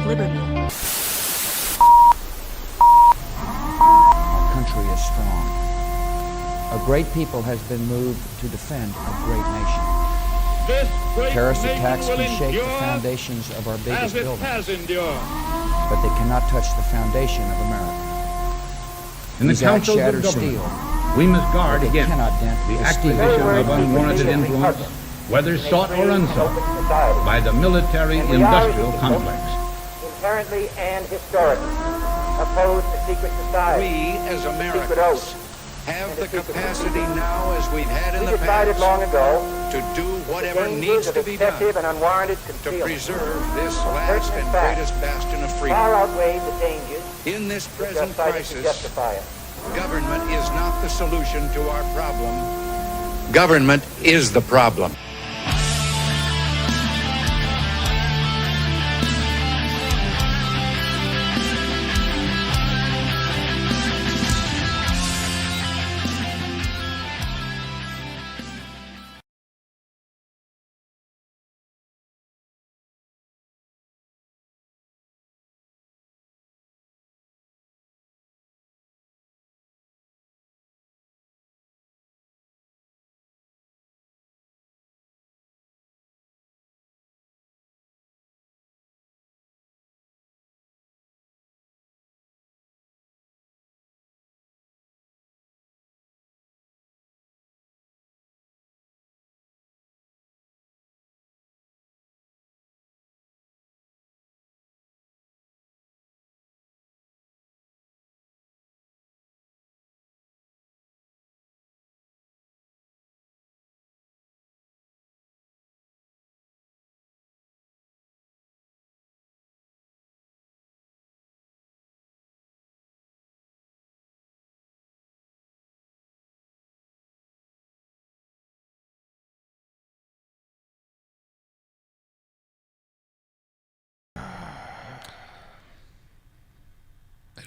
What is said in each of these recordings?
Liberty. Our country is strong. A great people has been moved to defend a great nation. Terrorist attacks can shake the foundations of our biggest buildings, but they cannot touch the foundation of America. In the These acts councils shatter of government, steel, we must guard but they against cannot dent the the steel. acquisition of unwarranted influence, whether sought or unsought, by the military-industrial complex. Inherently and historically oppose the secret society. We, as Americans, have the capacity now, as we've had in We the decided past, long ago to do whatever dangers needs of to be done excessive and unwarranted to concealment preserve this last and facts greatest bastion of far freedom. outweigh the dangers In this which are present cited to crisis, justify it. government is not the solution to our problem. Government is the problem.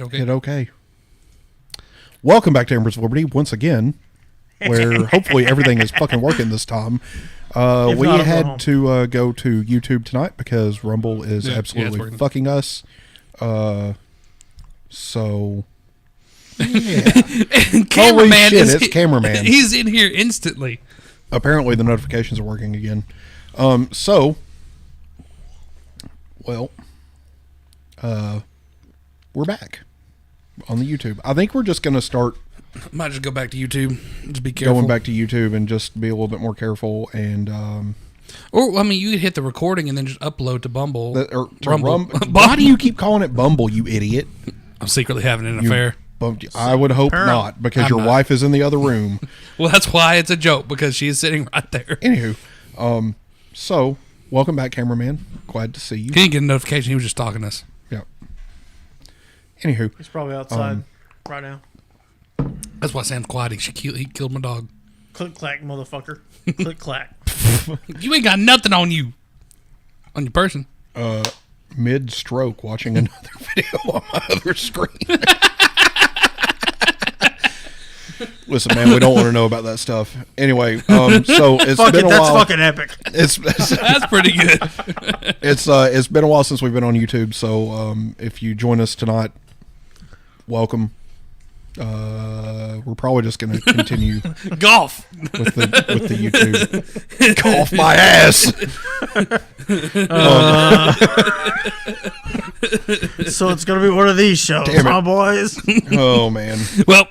Hit okay. Welcome back to Embers of Liberty once again, where hopefully everything is fucking working this time. We had to go to YouTube tonight because Rumble is absolutely fucking us. So, yeah. Cameraman shit, it's Cameraman. He's in here instantly. Apparently the notifications are working again. We're back on the YouTube. I think we're just going to start. Might just go back to YouTube. Just be careful. Going back to YouTube and just be a little bit more careful. And or I mean, you could hit the recording and then just upload to Bumble. Rumble. Why do you keep calling it Bumble, you idiot? I'm secretly having an affair. I would hope not, because your wife is in the other room. Well, that's why it's a joke, because she is sitting right there. Anywho, so welcome back, Cameraman. Glad to see you. He didn't get a notification. He was just talking to us. Yeah. Anywho, he's probably outside right now. That's why Sam's quiet. He killed my dog. Click clack, motherfucker. Click clack. You ain't got nothing on you, on your person. Mid-stroke, watching another video on my other screen. Listen, man, we don't want to know about that stuff. Anyway, so it's been a while. That's fucking epic. That's pretty good. It's been a while since we've been on YouTube, so if you join us tonight, welcome. We're probably just going to continue golf with the YouTube. Golf my ass. So it's going to be one of these shows, huh, boys? Oh man. Well,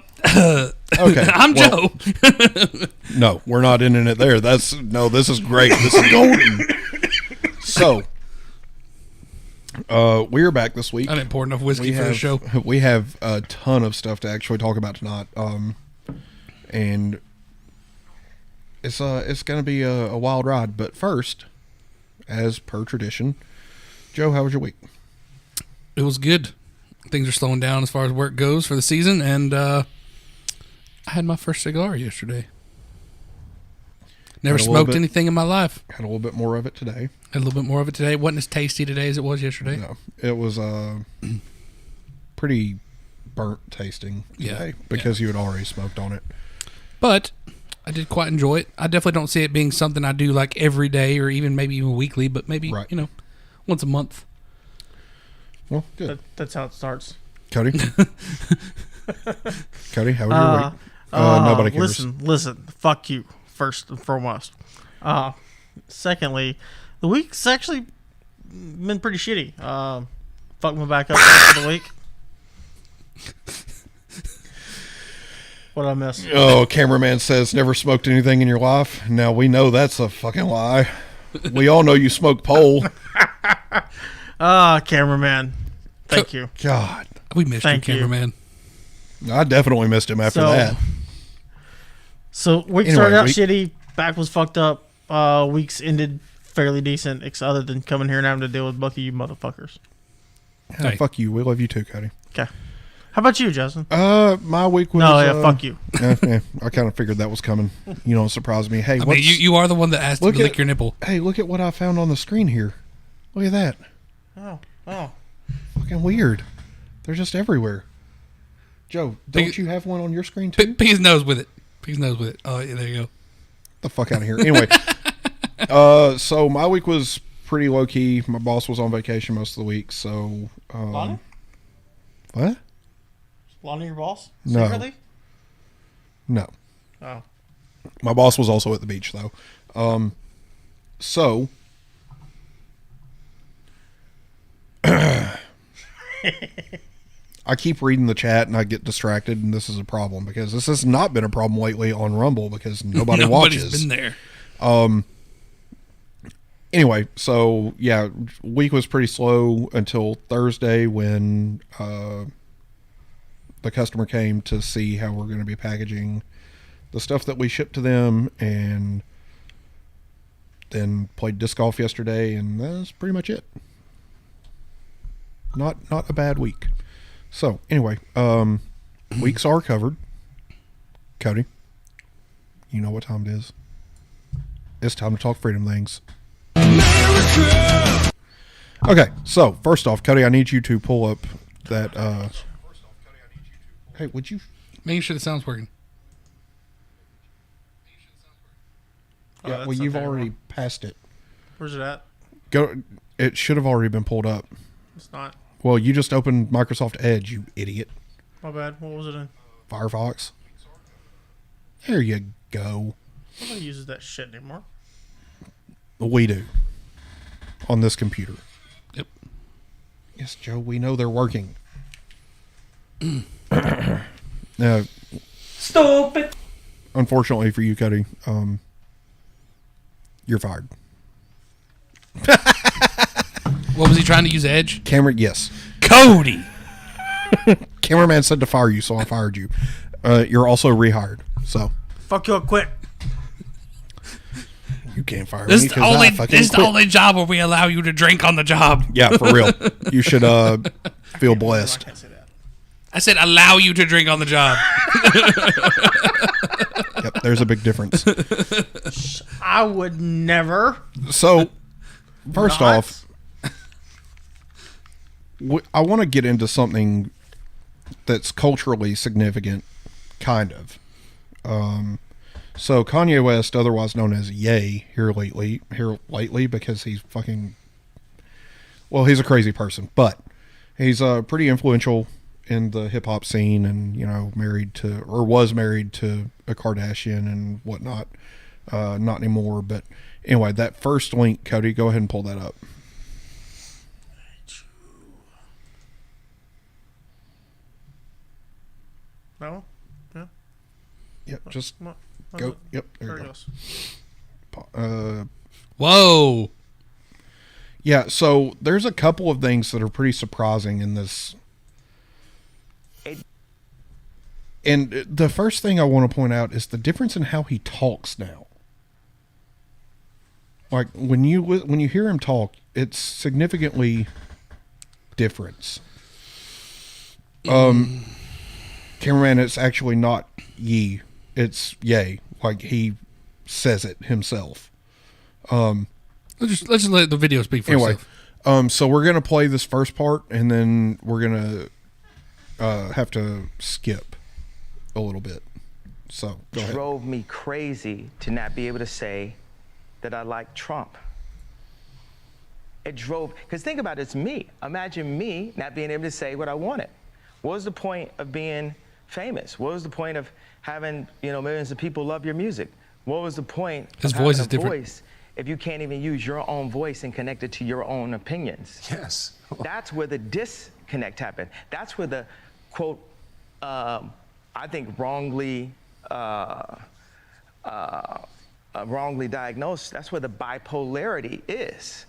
okay. I'm Joe. No, we're not ending it there. This is great. This is golden. So, we are back this week. I didn't pour enough whiskey for the show. We have a ton of stuff to actually talk about tonight. And it's going to be a wild ride. But first, as per tradition, Joe, how was your week? It was good. Things are slowing down as far as work goes for the season, and I had my first cigar yesterday. Never smoked anything in my life. Had a little bit more of it today. It wasn't as tasty today as it was yesterday. No, it was pretty burnt tasting today because you had already smoked on it. But I did quite enjoy it. I definitely don't see it being something I do like every day or maybe even weekly, but maybe, once a month. Well, good. That's how it starts. Cody? Cody, how was your week? Nobody cares. Listen. Fuck you, first and foremost. Secondly, the week's actually been pretty shitty. Fucked my back up for the week. What I miss? Oh, cameraman says never smoked anything in your life. Now we know that's a fucking lie. We all know you smoke pole. Cameraman. Thank you. God. We missed you, cameraman. I definitely missed him after that. So week started out shitty. Back was fucked up. Weeks ended fairly decent, other than coming here and having to deal with both of you motherfuckers. Hey. Fuck you. We love you too, Cody. Okay. How about you, Justin? My week was... fuck you. I kind of figured that was coming. You know, it surprised me. Hey, you are the one that asked him to lick your nipple. Hey, look at what I found on the screen here. Look at that. Oh. Fucking weird. They're just everywhere. Joe, don't you have one on your screen too? Pick his nose with it. Oh, yeah, there you go. The fuck out of here. Anyway, so my week was pretty low key. My boss was on vacation most of the week, so... Lonnie? What? Lonnie your boss? No. Secretly? No. Oh. My boss was also at the beach, though. So... I keep reading the chat and I get distracted, and this is a problem because this has not been a problem lately on Rumble because nobody watches. Nobody's been there. Anyway, so yeah, week was pretty slow until Thursday when the customer came to see how we're going to be packaging the stuff that we shipped to them, and then played disc golf yesterday, and that's pretty much it. Not a bad week. So anyway, weeks are covered. Cody, you know what time it is. It's time to talk freedom things. America! Okay, so first off, Cody, I need you to pull up that. Hey, would you? Making sure the sound's working. Yeah, well, you've already passed it. Where's it at? Go. It should have already been pulled up. It's not. Well, you just opened Microsoft Edge, you idiot. My bad. What was it in? Firefox. There you go. Nobody uses that shit anymore. We do. On this computer. Yep. Yes, Joe, we know they're working. Now, Stupid. unfortunately for you, Cody, you're fired. What was he trying to use, Edge? Yes. Cody! Cameraman said to fire you, so I fired you. You're also rehired, so. Fuck you, quit. You can't fire This me is the because only job where we allow you to drink on the job. Yeah, for real. You should feel blessed. I can't say that. I said allow you to drink on the job. Yep, there's a big difference. I would never. So, first off, I want to get into something that's culturally significant, kind of. So Kanye West, otherwise known as Ye, here lately, because he's fucking, well, he's a crazy person, but he's pretty influential in the hip hop scene, and was married to a Kardashian and whatnot. Not anymore, but anyway, that first link, Cody, go ahead and pull that up. No? Yeah. Yep, just go. Yep, there you go. Whoa. Yeah, so there's a couple of things that are pretty surprising in this. And the first thing I want to point out is the difference in how he talks now. Like when you hear him talk, it's significantly different. Cameraman, it's actually not ye, it's yay. Like he says it himself. Let's just let the video speak for itself. So we're gonna play this first part, and then we're gonna have to skip a little bit. So go ahead. Drove me crazy to not be able to say that I like Trump. It drove, because think about it, it's me. Imagine me not being able to say what I wanted. What was the point of being famous? What was the point of having, millions of people love your music? What was the point His of voice having is a different. voice if you can't even use your own voice and connect it to your own opinions? Yes. That's where the disconnect happened. That's where the, quote, I think wrongly diagnosed, that's where the bipolarity is.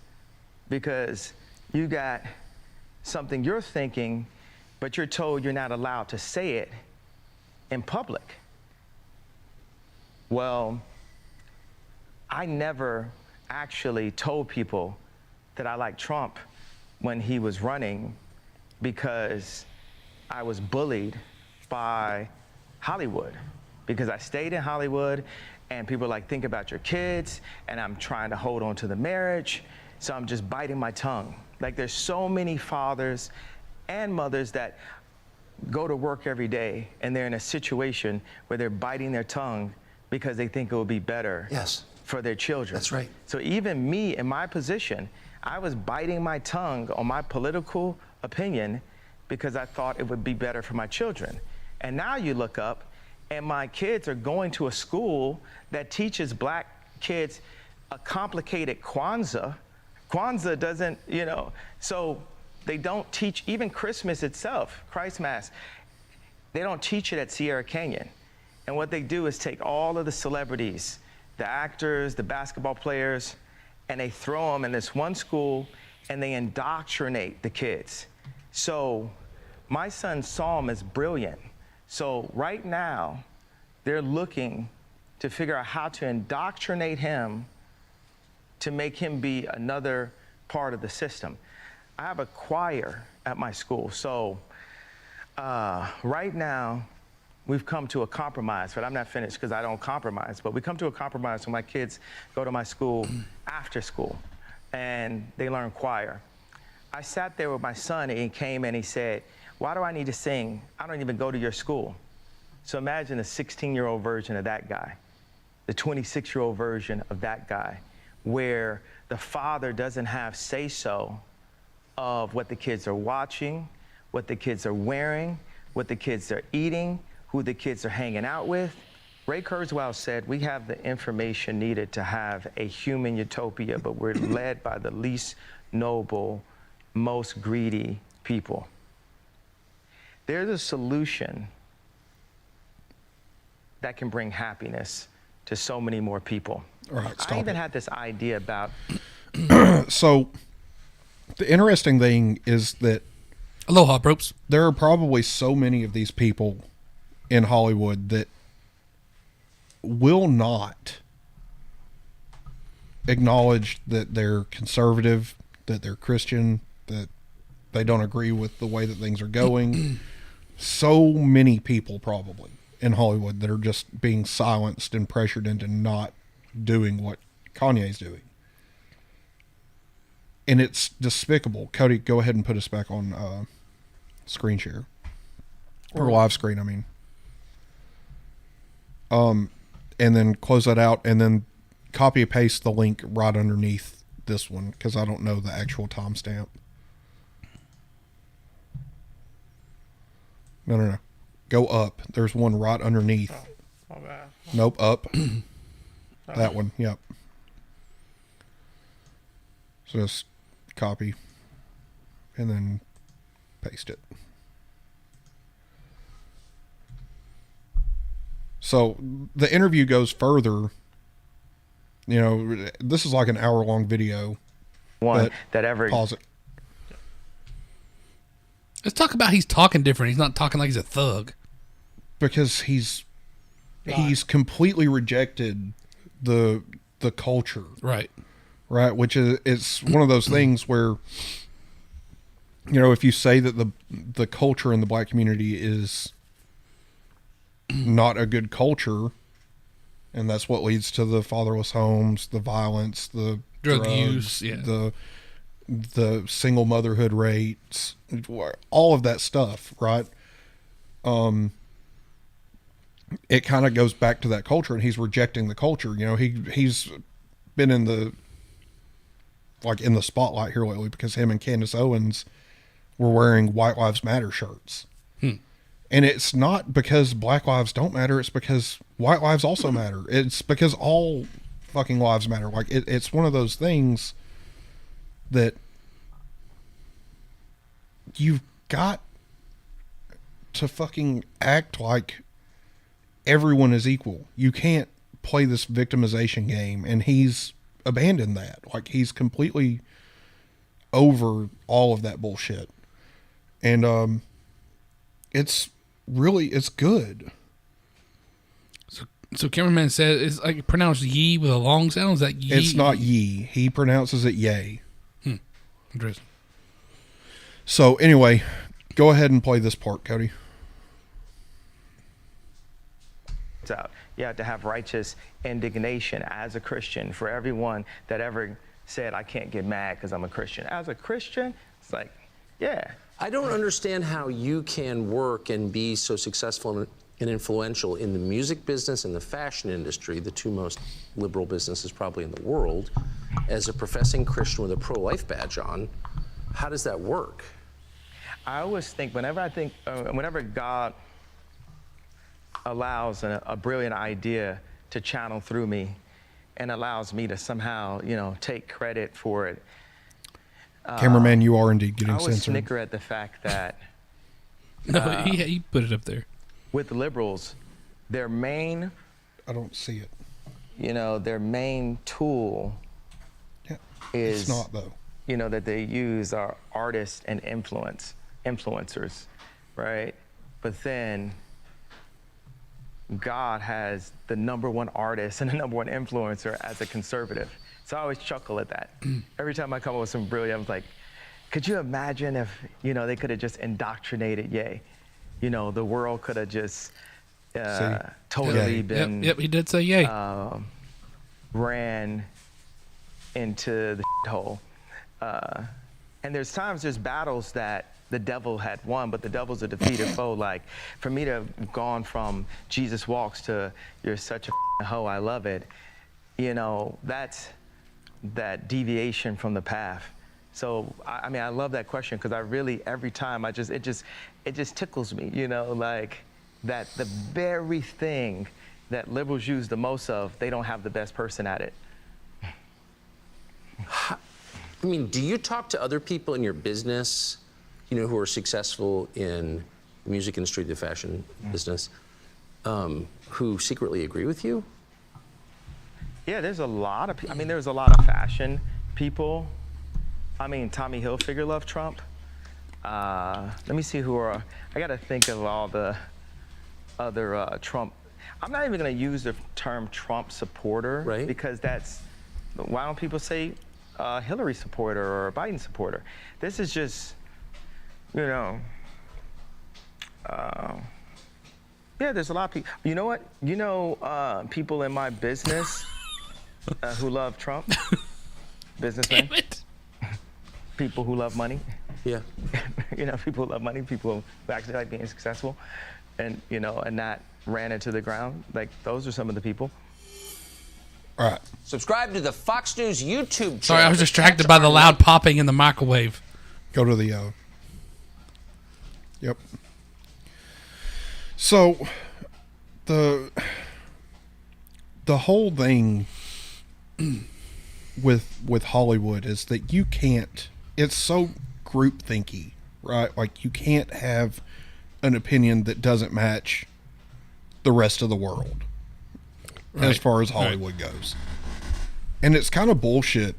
Because you got something you're thinking, but you're told you're not allowed to say it in public. Well, I never actually told people that I liked Trump when he was running because I was bullied by Hollywood. Because I stayed in Hollywood and people were like, think about your kids, and I'm trying to hold on to the marriage, so I'm just biting my tongue. Like, there's so many fathers and mothers that go to work every day and they're in a situation where they're biting their tongue because they think it will be better Yes. for their children. That's right. So even me in my position, I was biting my tongue on my political opinion because I thought it would be better for my children. And now you look up and my kids are going to a school that teaches black kids a complicated Kwanzaa. Kwanzaa doesn't, so they don't teach even Christmas itself, Christ Mass. They don't teach it at Sierra Canyon. And what they do is take all of the celebrities, the actors, the basketball players, and they throw them in this one school and they indoctrinate the kids. So my son's psalm is brilliant. So right now, they're looking to figure out how to indoctrinate him to make him be another part of the system. I have a choir at my school. So right now, we've come to a compromise, but I'm not finished because I don't compromise. But we come to a compromise when my kids go to my school after school and they learn choir. I sat there with my son and he came and he said, why do I need to sing? I don't even go to your school. So imagine a 16-year-old version of that guy, the 26-year-old version of that guy, where the father doesn't have say-so of what the kids are watching, what the kids are wearing, what the kids are eating, who the kids are hanging out with. Ray Kurzweil said, we have the information needed to have a human utopia, but we're led by the least noble, most greedy people. There's a solution that can bring happiness to so many more people. All right, stop I even it. had this idea about... So the interesting thing is that Aloha, Propes. there are probably so many of these people in Hollywood that will not acknowledge that they're conservative, that they're Christian, that they don't agree with the way that things are going. So many people probably in Hollywood that are just being silenced and pressured into not doing what Kanye's doing. And it's despicable. Cody, go ahead and put us back on screen share. Or live screen, I mean. And then close that out and then copy and paste the link right underneath this one because I don't know the actual timestamp. No. Go up. There's one right underneath. My bad. Nope, up. That one, yep. So just copy and then paste it. So the interview goes further. You know, this is like an hour-long video. One that ever... Pause it. Let's talk about he's talking different. He's not talking like he's a thug. Because he's completely rejected the culture. Right. Right, which is it's one of those things where, you know, if you say that the culture in the black community is not a good culture, and that's what leads to the fatherless homes, the violence, the drug drugs, use, yeah. the single motherhood rates, all of that stuff, right? It kind of goes back to that culture, and he's rejecting the culture. You know, he's been in the like in the spotlight here lately because him and Candace Owens were wearing White Lives Matter shirts. And it's not because Black lives don't matter. It's because white lives also matter. It's because all fucking lives matter. Like it's one of those things that you've got to fucking act like everyone is equal. You can't play this victimization game, and he's abandoned that. Like he's completely over all of that bullshit. And it's good. So cameraman said it's like pronounced ye with a long sound. Is that ye? It's not ye. He pronounces it yay. Interesting. So anyway, go ahead and play this part, Cody. Out. You have to have righteous indignation as a Christian for everyone that ever said, I can't get mad because I'm a Christian. As a Christian, it's like, yeah. I don't understand how you can work and be so successful and influential in the music business and the fashion industry, the two most liberal businesses probably in the world, as a professing Christian with a pro-life badge on. How does that work? I always think, whenever God allows a brilliant idea to channel through me and allows me to somehow, take credit for it. Cameraman, you are indeed getting I always censored. snicker at the fact that No, he put it up there. with the liberals, their main, I don't see it. their main tool Yeah, is it's not though. that they use are artists and influencers, right? But then God has the number one artist and the number one influencer as a conservative. So I always chuckle at that. Every time I come up with some brilliant, I'm like, could you imagine if, they could have just indoctrinated Ye? The world could have just totally been... Yep, he did say yay. Ran into the hole. And there's battles that the devil had won, but the devil's a defeated foe. Like, for me to have gone from Jesus walks to you're such a hoe, I love it, that's that deviation from the path. So, I love that question because I really, every time, it just tickles me, like that the very thing that liberals use the most of, they don't have the best person at it. Do you talk to other people in your business, who are successful in the music industry, the fashion business, who secretly agree with you? Yeah, there's a lot of people. There's a lot of fashion people. Tommy Hilfiger loved Trump. Let me see I got to think of all the other Trump. I'm not even going to use the term Trump supporter, right? Because why don't people say Hillary supporter or Biden supporter? This is just, yeah, there's a lot of people. You know what? People in my business who love Trump, businessmen. Damn it. People who love money. Yeah. People who love money, people who actually like being successful and not ran into the ground. Like, those are some of the people. All right. Subscribe to the Fox News YouTube channel. Sorry, I was distracted by the loud popping in the microwave. Go to the, yep. So, the whole thing with Hollywood is that you can't, it's so groupthinky, right? Like, you can't have an opinion that doesn't match the rest of the world, right, as far as Hollywood goes. And it's kind of bullshit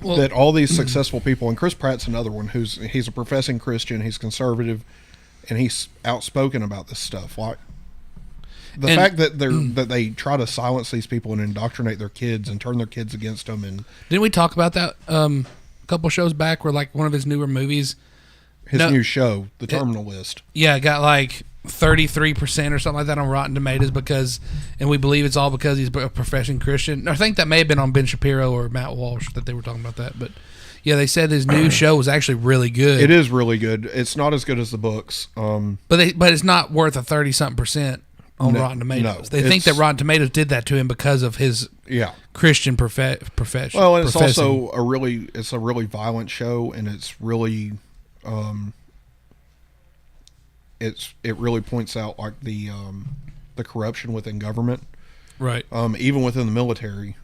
that all these successful people, and Chris Pratt's another one he's a professing Christian, he's conservative, and he's outspoken about this stuff. Like, the fact that they try to silence these people and indoctrinate their kids and turn their kids against them. And didn't we talk about that a couple shows back, where like one of his newer movies, his new show, The Terminal List, got like 33% or something like that on Rotten Tomatoes and we believe it's all because he's a professing Christian. I think that may have been on Ben Shapiro or Matt Walsh that they were talking about that, but yeah, they said his new show was actually really good. It is really good. It's not as good as the books, but it's not worth a 30-something%. on No, Rotten Tomatoes. no, They think that Rotten Tomatoes did that to him because of his Christian profession. Well, and it's also a really violent show, and it's really it really points out like the corruption within government, right? Even within the military.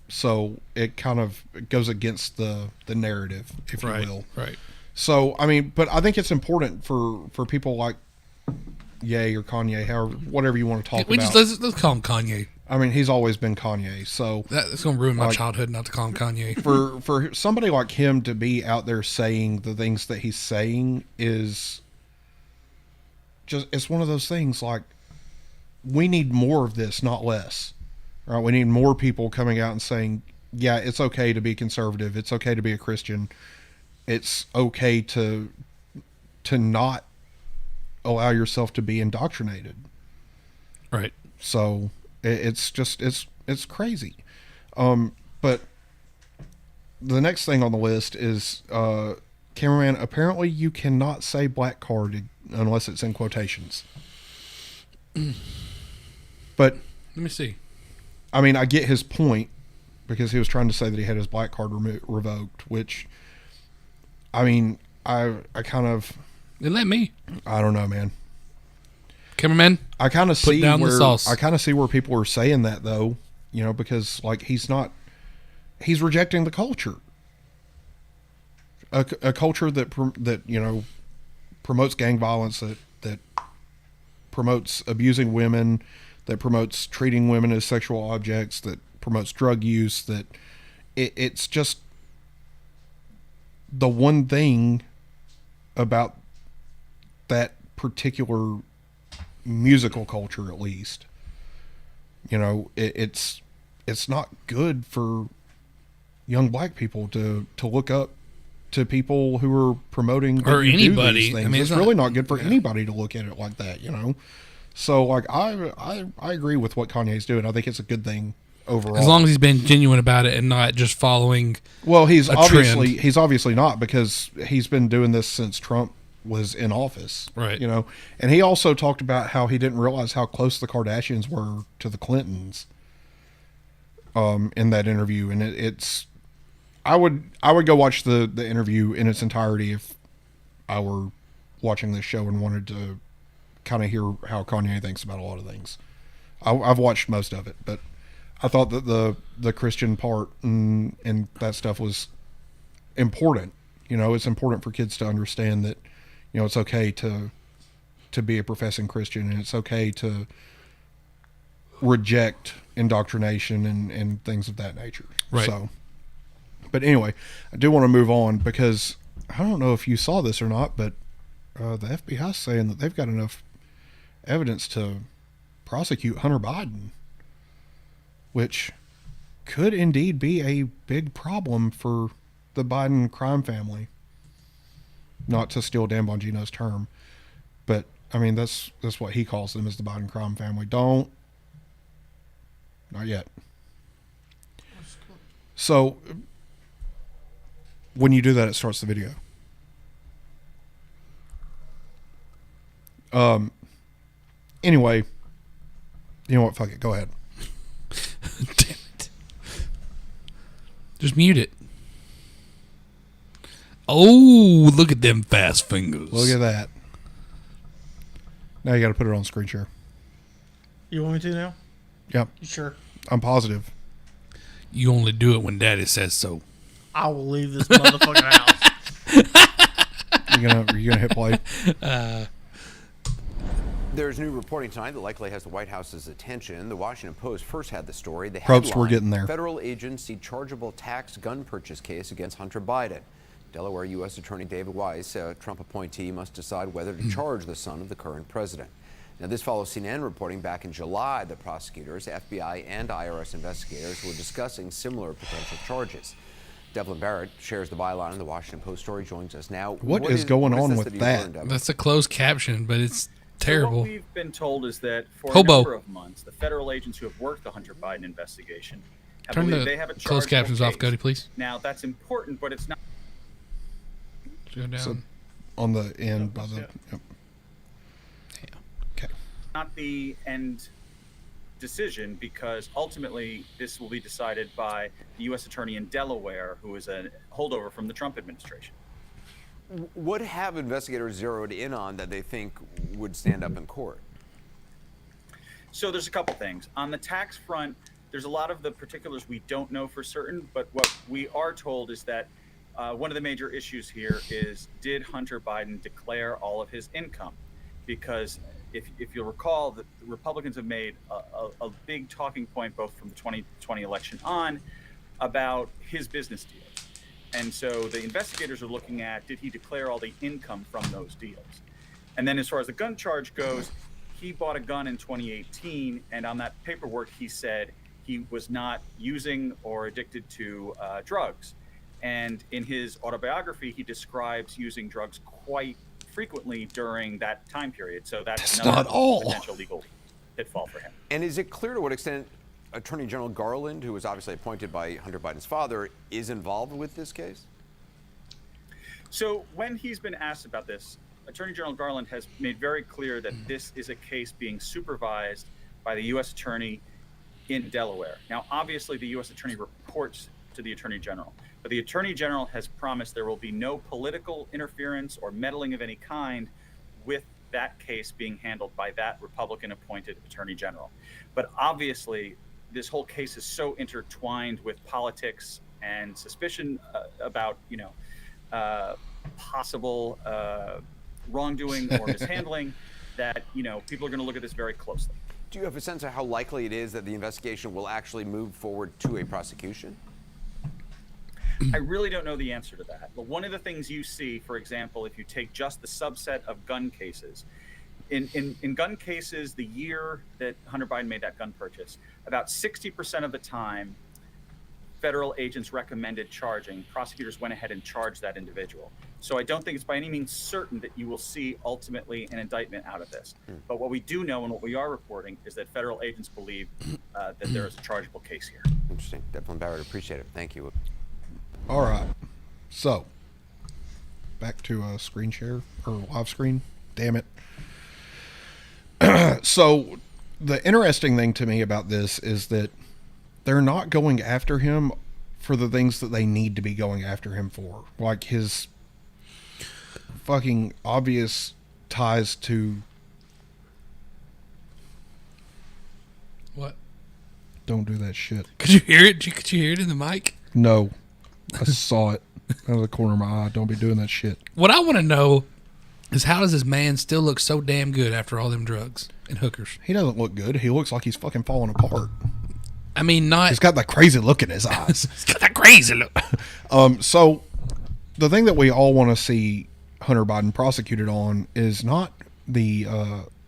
So it kind of goes against the narrative, if you will. Right. So I mean, but I think it's important for people like Ye or Kanye, however, whatever you want to talk about. Let's call him Kanye. I mean, he's always been Kanye, so that's going to ruin my childhood not to call him Kanye. For somebody like him to be out there saying the things that he's saying is just, it's one of those things like, we need more of this, not less. Right? We need more people coming out and saying, yeah, it's okay to be conservative. It's okay to be a Christian. It's okay to not allow yourself to be indoctrinated. Right. So it's just, it's crazy. But the next thing on the list is, cameraman, apparently you cannot say black card unless it's in quotations. But let me see. I mean, I get his point because he was trying to say that he had his black card revoked, which, I mean, I kind of... Let me. I don't know, man. Cameraman, I kind of see down the sauce. I kind of see where people are saying that, though, you know, because like he's rejecting the culture, a culture that you know promotes gang violence, that promotes abusing women, that promotes treating women as sexual objects, that promotes drug use. That it's just the one thing about that particular musical culture, at least, you know, it's not good for young black people to look up to people who are promoting or anybody. These things. I mean, it's really not good for anybody to look at it like that, you know. So, like, I agree with what Kanye's doing. I think it's a good thing overall, as long as he's been genuine about it and not just following. Well, he's trend. obviously not, because he's been doing this since Trump was in office, right? You know, and he also talked about how he didn't realize how close the Kardashians were to the Clintons in that interview. And it's I would go watch the interview in its entirety if I were watching this show and wanted to kind of hear how Kanye thinks about a lot of things. I've watched most of it, but I thought that the Christian part and that stuff was important. You know, it's important for kids to understand that, you know, it's okay to be a professing Christian, and it's okay to reject indoctrination and things of that nature. Right. So, but anyway, I do want to move on, because I don't know if you saw this or not, but the FBI's saying that they've got enough evidence to prosecute Hunter Biden, which could indeed be a big problem for the Biden crime family. Not to steal Dan Bongino's term, but I mean, that's what he calls them, is the Biden crime family. Not yet. So when you do that, it starts the video. Anyway, you know what? Fuck it. Go ahead. Damn it. Just mute it. Oh, look at them fast fingers. Look at that. Now you got to put it on screen share. You want me to now? Yep. You sure? I'm positive. You only do it when Daddy says so. I will leave this motherfucking house. You're gonna hit play. There's new reporting tonight that likely has the White House's attention. The Washington Post first had the story. The Probes, headline, we're getting there. Federal agents see chargeable tax gun purchase case against Hunter Biden. Delaware U.S. Attorney David Weiss, a Trump appointee, must decide whether to charge the son of the current president. Now, this follows CNN reporting back in July that prosecutors, FBI, and IRS investigators were discussing similar potential charges. Devlin Barrett shares the byline in the Washington Post story, joins us now. What is going on with that? That's a closed caption, but it's terrible. So what we've been told is that for Hobo. a number of months, the federal agents who have worked the Hunter Biden investigation have Turn believed the they have a closed chargeable captions off, case. Cody, please. Now, that's important, but it's not. Go down. So on the end by the. Yep. Okay. not the end decision, because ultimately this will be decided by the U.S. Attorney in Delaware, who is a holdover from the Trump administration. What have investigators zeroed in on that they think would stand up in court? So there's a couple things. On the tax front, there's a lot of the particulars we don't know for certain, but what we are told is that one of the major issues here is, did Hunter Biden declare all of his income? Because if you'll recall, the Republicans have made a big talking point, both from the 2020 election on, about his business deals. And so the investigators are looking at, did he declare all the income from those deals? And then as far as the gun charge goes, he bought a gun in 2018, and on that paperwork he said he was not using or addicted to drugs. And in his autobiography, he describes using drugs quite frequently during that time period. So that's not all. Potential legal pitfall for him. And is it clear to what extent Attorney General Garland, who was obviously appointed by Hunter Biden's father, is involved with this case? So when he's been asked about this, Attorney General Garland has made very clear that this is a case being supervised by the U.S. Attorney in Delaware. Now, obviously, the U.S. Attorney reports to the Attorney General, but the Attorney General has promised there will be no political interference or meddling of any kind with that case being handled by that Republican-appointed Attorney General. But obviously, this whole case is so intertwined with politics and suspicion about, possible wrongdoing or mishandling that, people are going to look at this very closely. Do you have a sense of how likely it is that the investigation will actually move forward to a prosecution? I really don't know the answer to that. But one of the things you see, for example, if you take just the subset of gun cases, in gun cases, the year that Hunter Biden made that gun purchase, about 60% of the time, federal agents recommended charging. Prosecutors went ahead and charged that individual. So I don't think it's by any means certain that you will see ultimately an indictment out of this. But what we do know and what we are reporting is that federal agents believe that there is a chargeable case here. Interesting. Devlin Barrett, appreciate it. Thank you. All right. So, back to screen share or live screen. Damn it. So, the interesting thing to me about this is that they're not going after him for the things that they need to be going after him for. Like his fucking obvious ties to... What? Don't do that shit. Could you hear it? Could you hear it in the mic? No. I saw it out of the corner of my eye. Don't be doing that shit. What I want to know is, how does this man still look so damn good after all them drugs and hookers? He doesn't look good. He looks like he's fucking falling apart. I mean, not... He's got that crazy look in his eyes. He's got that crazy look. So, the thing that we all want to see Hunter Biden prosecuted on is not the...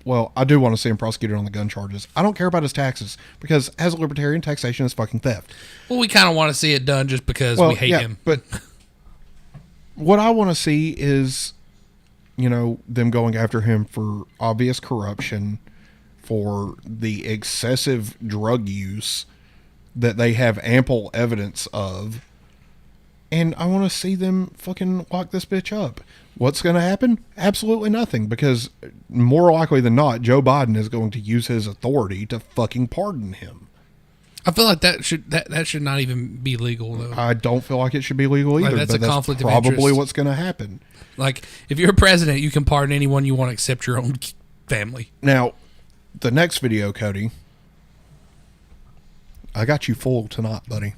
well, I do want to see him prosecuted on the gun charges. I don't care about his taxes, because as a libertarian, taxation is fucking theft. Well, we kind of want to see it done just because we hate him. But what I want to see is, them going after him for obvious corruption, for the excessive drug use that they have ample evidence of, and I want to see them fucking lock this bitch up. What's going to happen? Absolutely nothing, because more likely than not, Joe Biden is going to use his authority to fucking pardon him. I feel like that should not even be legal, though. I don't feel like it should be legal either. Like, that's a conflict of probably interest. what's going to happen. Like, if you're a president, you can pardon anyone you want except your own family. Now, the next video, Cody, I got you full tonight, buddy.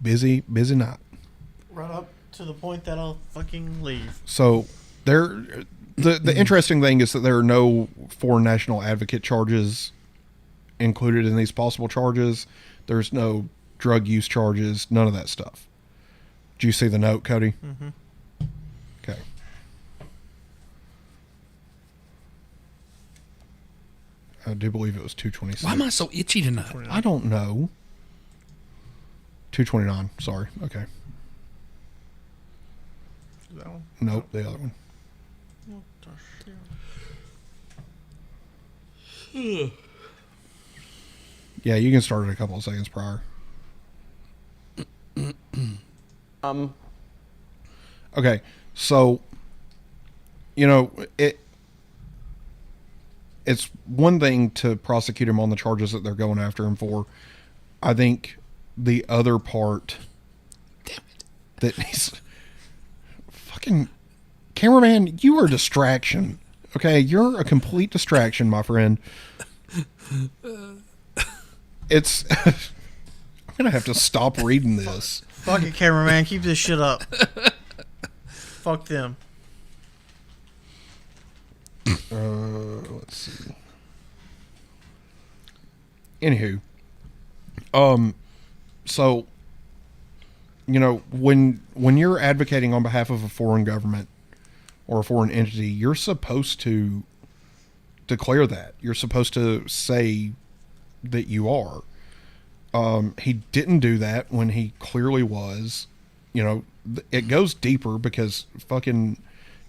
Busy night. Right up to the point that I'll fucking leave. So the interesting thing is that there are no foreign national advocate charges included in these possible charges. There's no drug use charges, none of that stuff. Do you see the note, Cody? Mm-hmm. Okay. I do believe it was 226. Why am I so itchy tonight? I don't know. 229. Sorry. Okay. That one? Nope, the other one. Yeah, you can start it a couple of seconds prior. Okay, so it's one thing to prosecute him on the charges that they're going after him for. I think the other part that he's fucking cameraman, you are a distraction. Okay, you're a complete distraction, my friend. It's I'm gonna have to stop reading this. Fuck it, cameraman, keep this shit up. Fuck them. Let's see. Anywho, so you know, when you're advocating on behalf of a foreign government or a foreign entity, you're supposed to declare that. You're supposed to say that you are. He didn't do that when he clearly was. You know, it goes deeper because fucking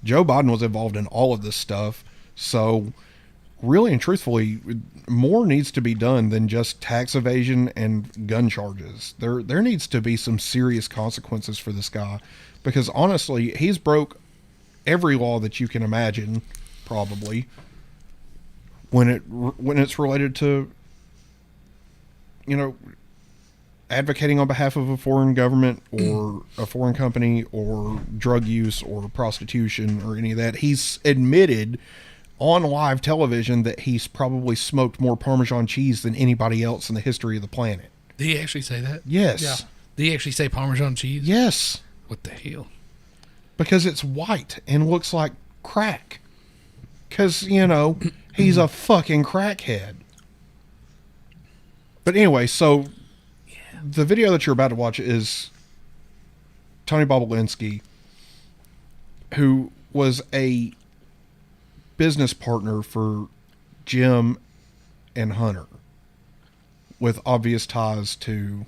Joe Biden was involved in all of this stuff. So really and truthfully, more needs to be done than just tax evasion and gun charges. There needs to be some serious consequences for this guy, because honestly, he's broke every law that you can imagine, probably, when it's related to, you know, advocating on behalf of a foreign government or a foreign company or drug use or prostitution or any of that. He's admitted on live television that he's probably smoked more Parmesan cheese than anybody else in the history of the planet. Did he actually say that? Yes. Yeah. Did he actually say Parmesan cheese? Yes. What the hell? Because it's white and looks like crack. Because, you know, he's a fucking crackhead. But anyway, so the video that you're about to watch is Tony Bobulinski, who was a business partner for Jim and Hunter with obvious ties to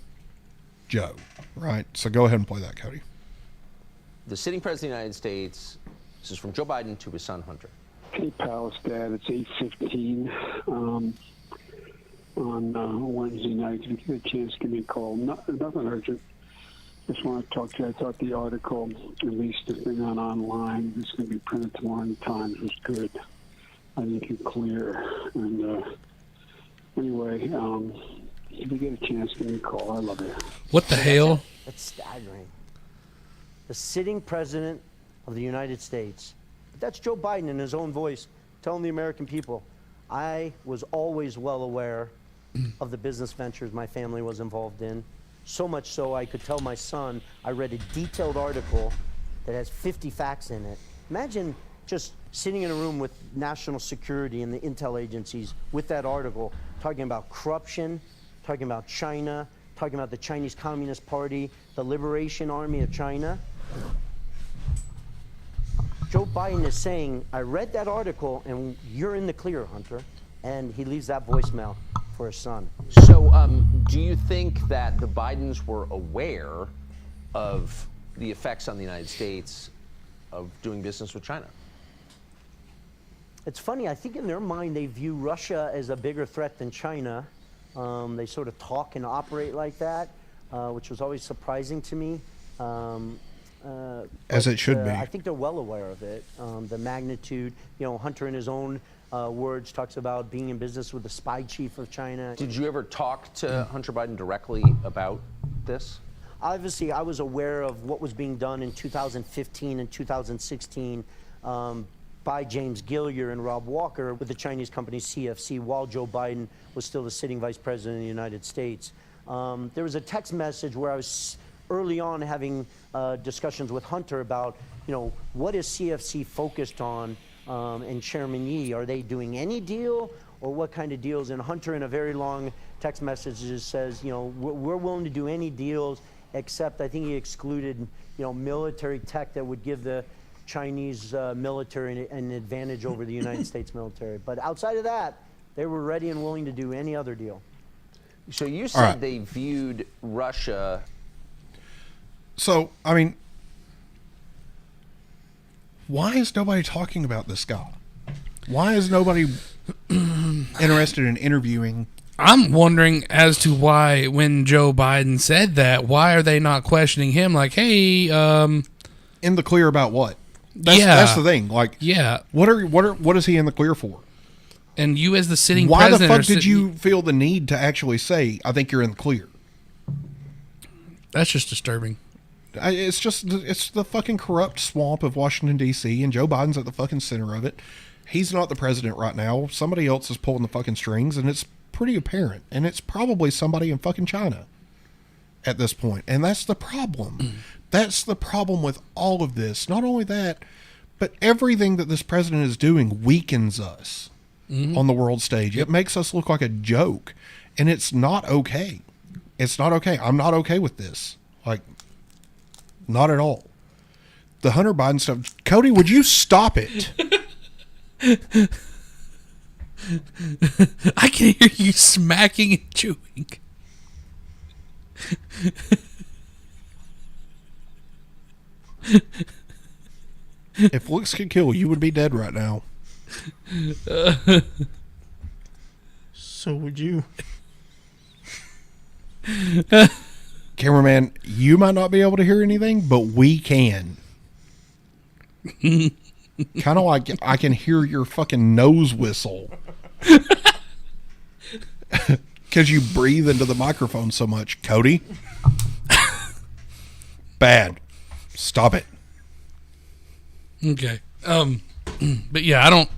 Joe, right? So go ahead and play that, Cody. The sitting president of the United States, this is from Joe Biden to his son Hunter. Hey, Palace Dad, it's 8:15 on Wednesday night. If you get a chance, give me a call. Nothing urgent. Just want to talk to you. I thought the article, at least the thing online, it's going to be printed tomorrow in the Times, was good. I think it's clear. And anyway, if you get a chance, give me a call. I love you. What the hell? That's staggering. The sitting president of the United States, that's Joe Biden in his own voice, telling the American people, I was always well aware of the business ventures my family was involved in. So much so I could tell my son I read a detailed article that has 50 facts in it. Imagine just sitting in a room with national security and the intel agencies with that article, talking about corruption, talking about China, talking about the Chinese Communist Party, the Liberation Army of China. Joe Biden is saying, I read that article and you're in the clear, Hunter. And he leaves that voicemail for his son. So do you think that the Bidens were aware of the effects on the United States of doing business with China? It's funny, I think in their mind they view Russia as a bigger threat than China. They sort of talk and operate like that, which was always surprising to me. As it should be. I think they're well aware of it. The magnitude, you know, Hunter in his own words talks about being in business with the spy chief of China. Did you ever talk to Hunter Biden directly about this? Obviously, I was aware of what was being done in 2015 and 2016 by James Gillier and Rob Walker with the Chinese company CFC while Joe Biden was still the sitting vice president of the United States. There was a text message where I was early on having discussions with Hunter about, you know, what is CFC focused on, and Chairman Yi, are they doing any deal or what kind of deals? And Hunter in a very long text message just says, you know, we're willing to do any deals except I think he excluded, you know, military tech that would give the Chinese military an advantage over the United States military. But outside of that, they were ready and willing to do any other deal. So you said they viewed Russia. So, I mean, why is nobody talking about this guy? Why is nobody interested in interviewing? I'm wondering as to why, when Joe Biden said that, why are they not questioning him? Like, hey, in the clear about what? That's the thing. Like, yeah, what is he in the clear for? And you, as the sitting why the president, fuck did you feel the need to actually say, I think you're in the clear? That's just disturbing. It's the fucking corrupt swamp of Washington, D.C., and Joe Biden's at the fucking center of it. He's not the president right now. Somebody else is pulling the fucking strings, and it's pretty apparent. And it's probably somebody in fucking China at this point. And that's the problem. That's the problem with all of this. Not only that, but everything that this president is doing weakens us on the world stage. It makes us look like a joke, and it's not okay. It's not okay. I'm not okay with this. Like, not at all. The Hunter Biden stuff. Cody, would you stop it? I can hear you smacking and chewing. If looks could kill, you would be dead right now. So would you. Cameraman, you might not be able to hear anything, but we can. Kind of like I can hear your fucking nose whistle. Because you breathe into the microphone so much. Cody? Bad. Stop it. Okay. But yeah, I don't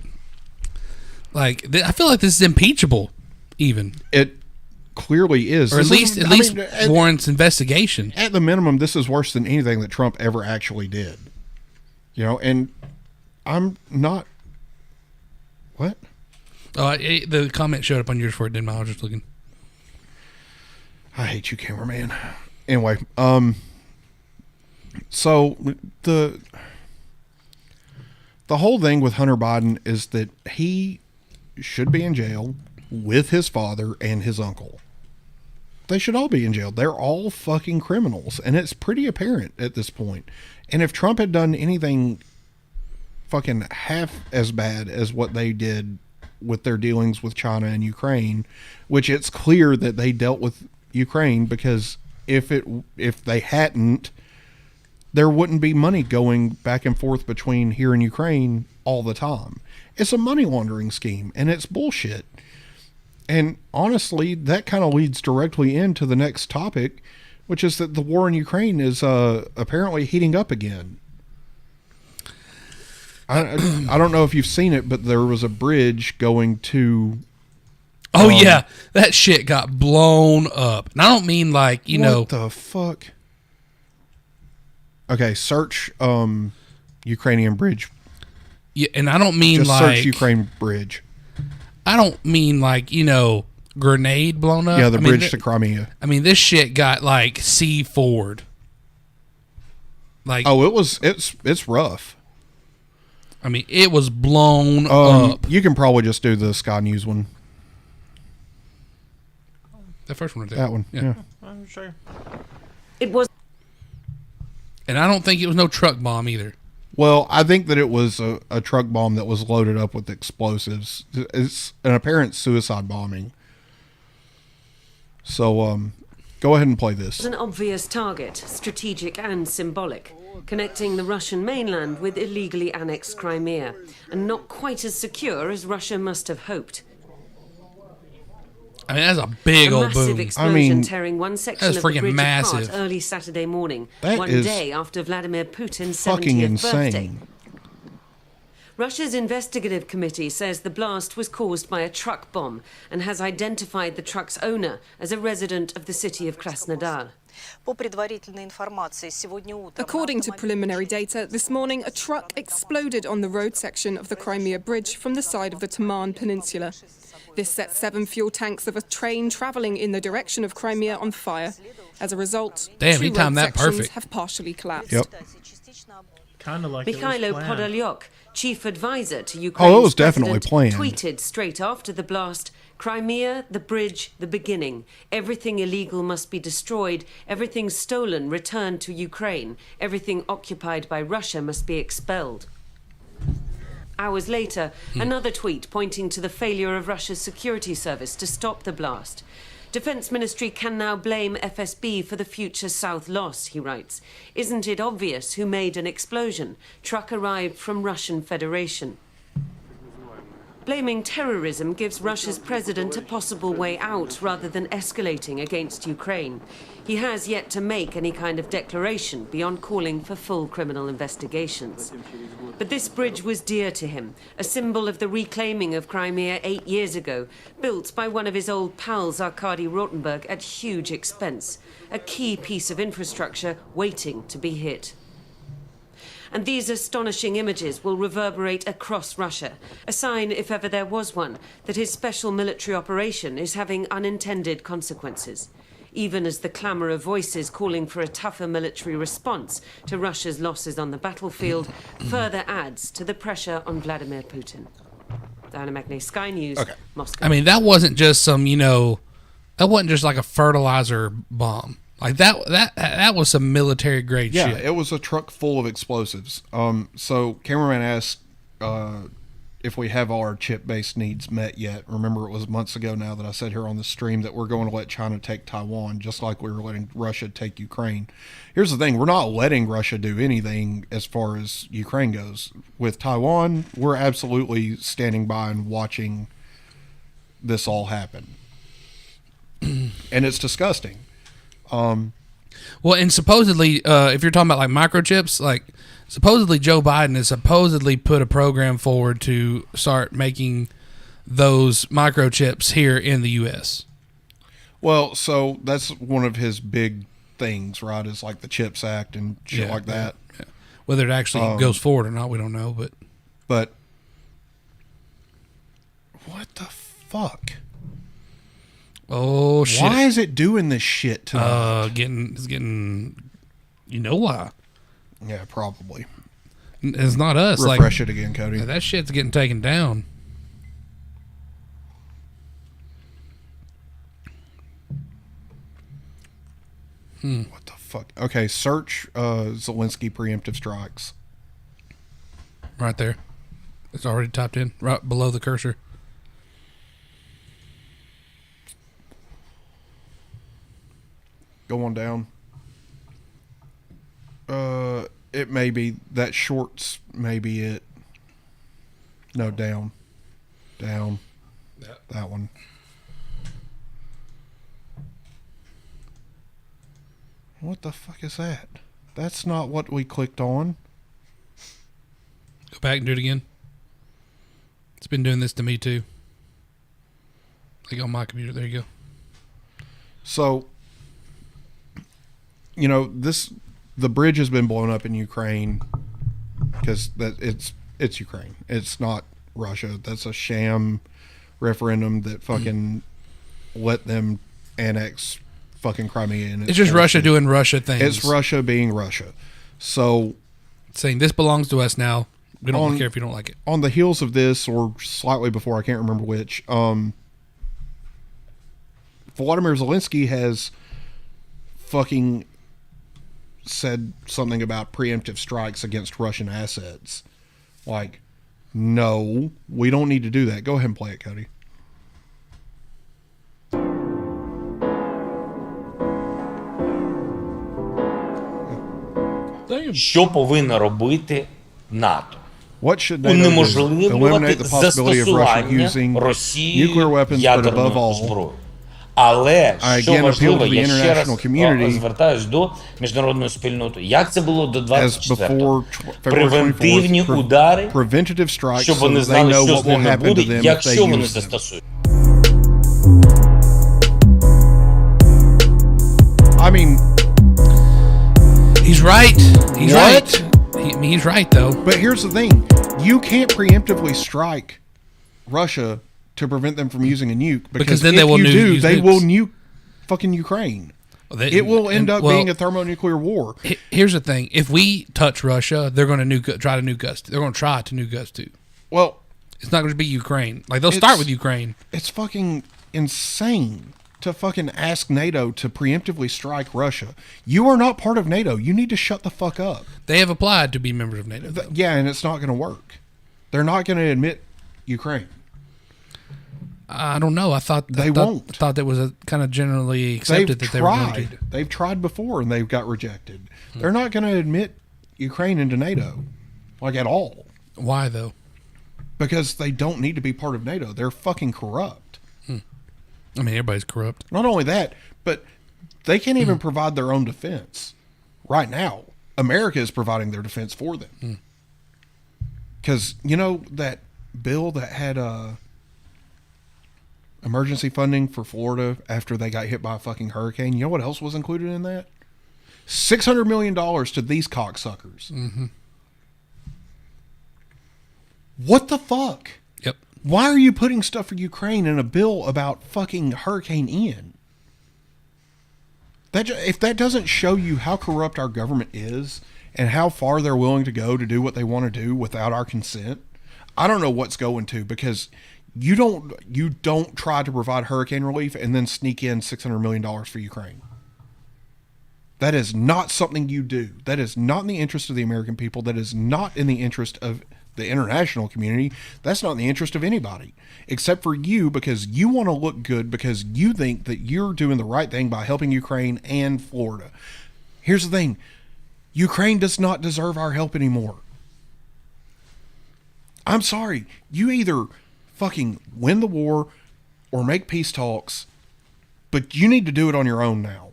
like. I feel like this is impeachable. Even it clearly is, or at least warrants investigation. At the minimum, this is worse than anything that Trump ever actually did. You know, and I'm not. What? Oh, the comment showed up on yours before it did. I was just looking. I hate you, cameraman. Anyway, so the whole thing with Hunter Biden is that he should be in jail with his father and his uncle. They should all be in jail. They're all fucking criminals, and it's pretty apparent at this point. And if Trump had done anything fucking half as bad as what they did with their dealings with China and Ukraine, which it's clear that they dealt with Ukraine, because if they hadn't, there wouldn't be money going back and forth between here and Ukraine all the time. It's a money laundering scheme, and it's bullshit. And honestly, that kind of leads directly into the next topic, which is that the war in Ukraine is apparently heating up again. I don't know if you've seen it, but there was a bridge going to... Oh, yeah. That shit got blown up. And I don't mean like, What the fuck? Okay, search Ukrainian bridge. Yeah, and I don't mean just like... search Ukraine bridge. I don't mean like, grenade blown up. Yeah, the bridge to Crimea. I mean, this shit got like C4'd. Like, it's rough. I mean, it was blown up. You can probably just do the Sky News one. The first one. That one. Yeah. I'm sure. It was. And I don't think it was no truck bomb either. Well, I think that it was a truck bomb that was loaded up with explosives. It's an apparent suicide bombing. So, go ahead and play this. It was an obvious target, strategic and symbolic, connecting the Russian mainland with illegally annexed Crimea, and not quite as secure as Russia must have hoped. I mean, that's a big old boom. Massive explosion tearing one section of the bridge massive. apart early Saturday morning, that one is day after Vladimir Putin's fucking 70th insane. birthday. Russia's investigative committee says the blast was caused by a truck bomb and has identified the truck's owner as a resident of the city of Krasnodar. According to preliminary data, this morning a truck exploded on the road section of the Crimea Bridge from the side of the Taman Peninsula. This set 7 fuel tanks of a train travelling in the direction of Crimea on fire. As a result, Damn, 2 he timed road that sections perfect. have partially collapsed. Yep. Kind of like Mikhailo Podolyuk, chief advisor to Ukraine's it was definitely president, planned. tweeted straight after the blast, Crimea, the bridge, the beginning. Everything illegal must be destroyed. Everything stolen returned to Ukraine. Everything occupied by Russia must be expelled. Hours later, another tweet pointing to the failure of Russia's security service to stop the blast. Defense Ministry can now blame FSB for the future South loss, he writes. Isn't it obvious who made an explosion? Truck arrived from Russian Federation. Blaming terrorism gives Russia's president a possible way out rather than escalating against Ukraine. He has yet to make any kind of declaration beyond calling for full criminal investigations. But this bridge was dear to him, a symbol of the reclaiming of Crimea 8 years ago, built by one of his old pals, Arkady Rotenberg, at huge expense, a key piece of infrastructure waiting to be hit. And these astonishing images will reverberate across Russia, a sign, if ever there was one, that his special military operation is having unintended consequences, even as the clamour of voices calling for a tougher military response to Russia's losses on the battlefield further adds to the pressure on Vladimir Putin. Diana Magnay, Sky News, Moscow. I mean, that wasn't just some, that wasn't just like a fertilizer bomb. Like that was some military grade shit. Yeah, it was a truck full of explosives. So cameraman asked if we have all our chip-based needs met yet. Remember, it was months ago now that I said here on the stream that we're going to let China take Taiwan, just like we were letting Russia take Ukraine. Here's the thing: we're not letting Russia do anything as far as Ukraine goes. With Taiwan, we're absolutely standing by and watching this all happen, and it's disgusting. Well, and supposedly, if you're talking about like microchips, like supposedly Joe Biden has supposedly put a program forward to start making those microchips here in the U.S. Well, so that's one of his big things, right? Is like the CHIPS Act and shit like that. Yeah. Whether it actually goes forward or not, we don't know. But what the fuck? Oh shit! Why is it doing this shit tonight? It's getting. You know why? Yeah, probably. It's not us. Refresh it again, Cody. That shit's getting taken down. What the fuck? Okay, search Zelensky preemptive strikes. Right there. It's already typed in, right below the cursor. Go on down. It may be that shorts. Maybe it. No, down. Down. That one. What the fuck is that? That's not what we clicked on. Go back and do it again. It's been doing this to me too. Like on my computer. There you go. So, the bridge has been blown up in Ukraine because it's Ukraine. It's not Russia. That's a sham referendum that fucking let them annex fucking Crimea. And it's just Russia doing Russia things. It's Russia being Russia. So, saying this belongs to us now. We don't care if you don't like it. On the heels of this, or slightly before, I can't remember which, Volodymyr Zelensky has fucking said something about preemptive strikes against Russian assets. Like, no, we don't need to do that. Go ahead and play it, Cody. Що повинно робити НАТО? Унеможливлювати застосування Росії ядерної зброї. Але, що важливо, я ще раз звертаюсь до міжнародної спільноти. Як це було до 24-го? Превентивні удари, щоб вони знали, що з ними буде, якщо вони застосують. I mean, he's right. He's right. He's right, though. But here's the thing. You can't preemptively strike Russia to prevent them from using a nuke, because then they will nuke fucking Ukraine. It will end up being a thermonuclear war. Here's the thing: if we touch Russia, they're going to try to nuke us. They're going to try to nuke us too. Well, it's not going to be Ukraine. Like they'll start with Ukraine. It's fucking insane to fucking ask NATO to preemptively strike Russia. You are not part of NATO. You need to shut the fuck up. They have applied to be members of NATO. Yeah, and it's not going to work. They're not going to admit Ukraine. I don't know. I thought they won't. I thought that was a kind of generally accepted that they were going to. They've tried before and they've got rejected. They're not going to admit Ukraine into NATO, like at all. Why though? Because they don't need to be part of NATO. They're fucking corrupt. I mean, everybody's corrupt. Not only that, but they can't even provide their own defense. Right now, America is providing their defense for them. Because, you know, that bill that had emergency funding for Florida after they got hit by a fucking hurricane, you know what else was included in that? $600 million to these cocksuckers. Mm-hmm. What the fuck? Yep. Why are you putting stuff for Ukraine in a bill about fucking Hurricane Ian? If that doesn't show you how corrupt our government is and how far they're willing to go to do what they want to do without our consent, I don't know what's going to, because you don't try to provide hurricane relief and then sneak in $600 million for Ukraine. That is not something you do. That is not in the interest of the American people. That is not in the interest of the international community. That's not in the interest of anybody except for you, because you want to look good, because you think that you're doing the right thing by helping Ukraine and Florida. Here's the thing. Ukraine does not deserve our help anymore. I'm sorry. You either fucking win the war or make peace talks, but you need to do it on your own now.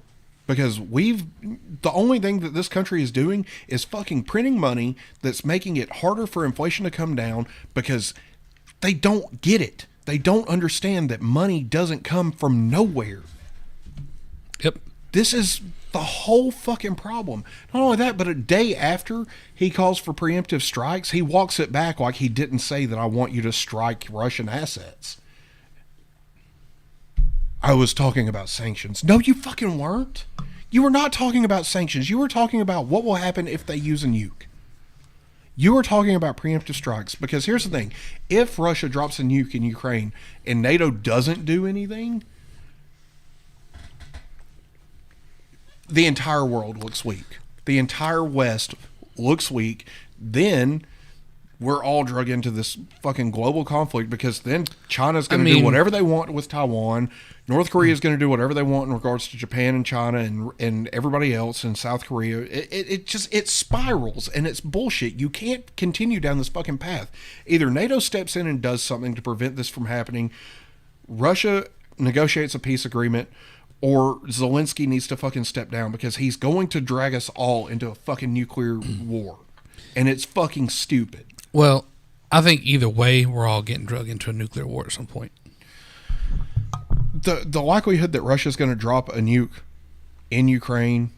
Because the only thing that this country is doing is fucking printing money that's making it harder for inflation to come down, because they don't get it. They don't understand that money doesn't come from nowhere. Yep. This is the whole fucking problem. Not only that, but a day after he calls for preemptive strikes, he walks it back like he didn't say that I want you to strike Russian assets. I was talking about sanctions. No, you fucking weren't. You were not talking about sanctions. You were talking about what will happen if they use a nuke. You were talking about preemptive strikes, because here's the thing. If Russia drops a nuke in Ukraine and NATO doesn't do anything, the entire world looks weak. The entire West looks weak. Then we're all drug into this fucking global conflict, because then China's going to do whatever they want with Taiwan. North Korea is going to do whatever they want in regards to Japan and China and everybody else in South Korea. It spirals, and it's bullshit. You can't continue down this fucking path. Either NATO steps in and does something to prevent this from happening, Russia negotiates a peace agreement, or Zelensky needs to fucking step down, because he's going to drag us all into a fucking nuclear war. And it's fucking stupid. Well, I think either way, we're all getting drugged into a nuclear war at some point. The likelihood that Russia's going to drop a nuke in Ukraine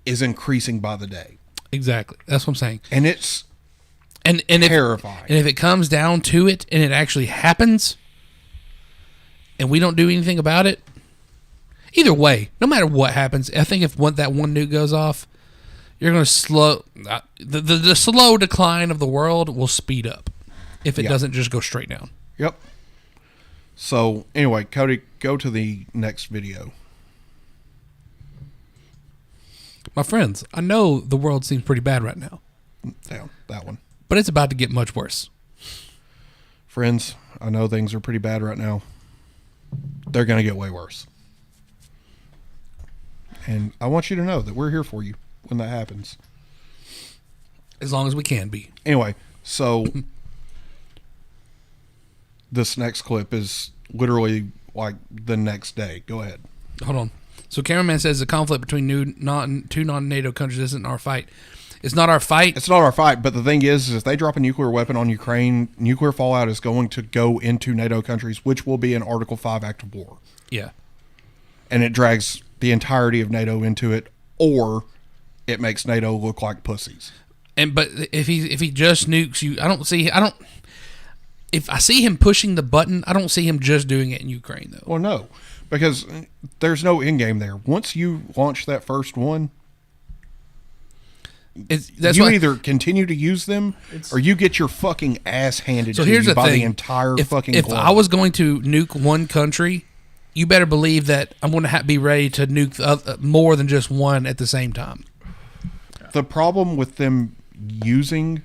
is increasing by the day. Exactly. That's what I'm saying. And it's terrifying. And if it comes down to it and it actually happens and we don't do anything about it, either way, no matter what happens, I think if that one nuke goes off, you're going to slow the slow decline of the world will speed up if it doesn't just go straight down. Yep. So anyway, Cody, go to the next video. My friends, I know the world seems pretty bad right now. Down that one. But it's about to get much worse. Friends, I know things are pretty bad right now. They're going to get way worse. And I want you to know that we're here for you when that happens. As long as we can be. Anyway, so this next clip is literally like the next day. Go ahead. Hold on. So cameraman says the conflict between two non-NATO countries isn't our fight. It's not our fight. It's not our fight, but the thing is if they drop a nuclear weapon on Ukraine, nuclear fallout is going to go into NATO countries, which will be an Article 5 act of war. Yeah. And it drags the entirety of NATO into it, or it makes NATO look like pussies. But if he just nukes you, if I see him pushing the button, I don't see him just doing it in Ukraine, though. Well, no, because there's no end game there. Once you launch that first one, either continue to use them or you get your fucking ass handed to you by the entire fucking globe. If I was going to nuke one country, you better believe that I'm going to be ready to nuke more than just one at the same time. The problem with them using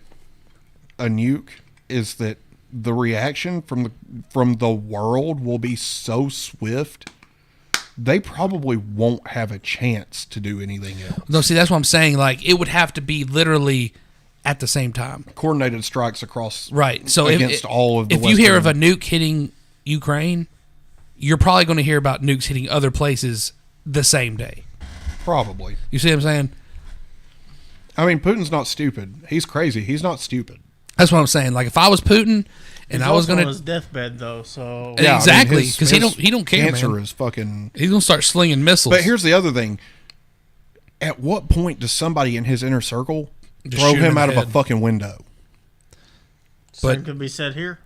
a nuke is that the reaction from the world will be so swift, they probably won't have a chance to do anything else. No, see, that's what I'm saying. Like, it would have to be literally at the same time. Coordinated strikes across right. So against all of the if you hear of a nuke hitting Ukraine, you're probably going to hear about nukes hitting other places the same day. Probably. You see what I'm saying? I mean, Putin's not stupid. He's crazy. He's not stupid. That's what I'm saying. Like if I was Putin and He's I was going to on his deathbed though, so yeah, exactly because he don't care. Cancer man. is fucking. He's going to start slinging missiles. But here's the other thing. At what point does somebody in his inner circle Just throw shoot him in out the of a head. fucking window? Same could be said here.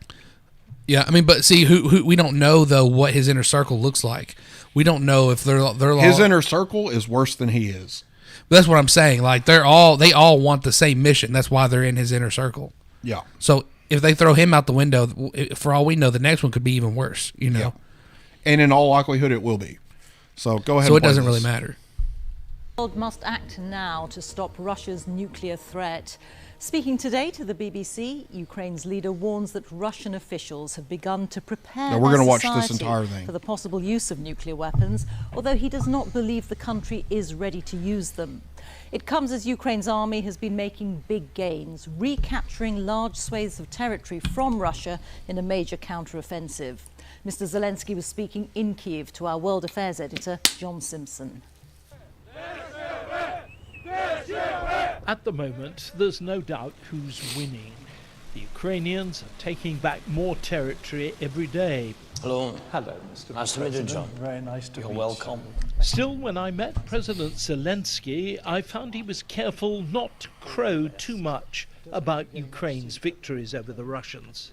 Yeah, I mean, but see, who we don't know though what his inner circle looks like. We don't know if they're his inner circle is worse than he is. But that's what I'm saying. Like they all want the same mission. That's why they're in his inner circle. Yeah. So if they throw him out the window, for all we know, the next one could be even worse. You know. Yeah. And in all likelihood, it will be. So go ahead. So and it doesn't play really this. matter. The world must act now to stop Russia's nuclear threat. Speaking today to the BBC, Ukraine's leader warns that Russian officials have begun to prepare Now, we're their gonna watch this society entire thing. for the possible use of nuclear weapons, although he does not believe the country is ready to use them. It comes as Ukraine's army has been making big gains, recapturing large swathes of territory from Russia in a major counter-offensive. Mr. Zelensky was speaking in Kyiv to our World Affairs editor, John Simpson. At the moment, there's no doubt who's winning. The Ukrainians are taking back more territory every day. Hello. Hello, Mr. Nice to meet you, John. Very nice to You're meet welcome. you. Still, when I met President Zelensky, I found he was careful not to crow too much about Ukraine's victories over the Russians.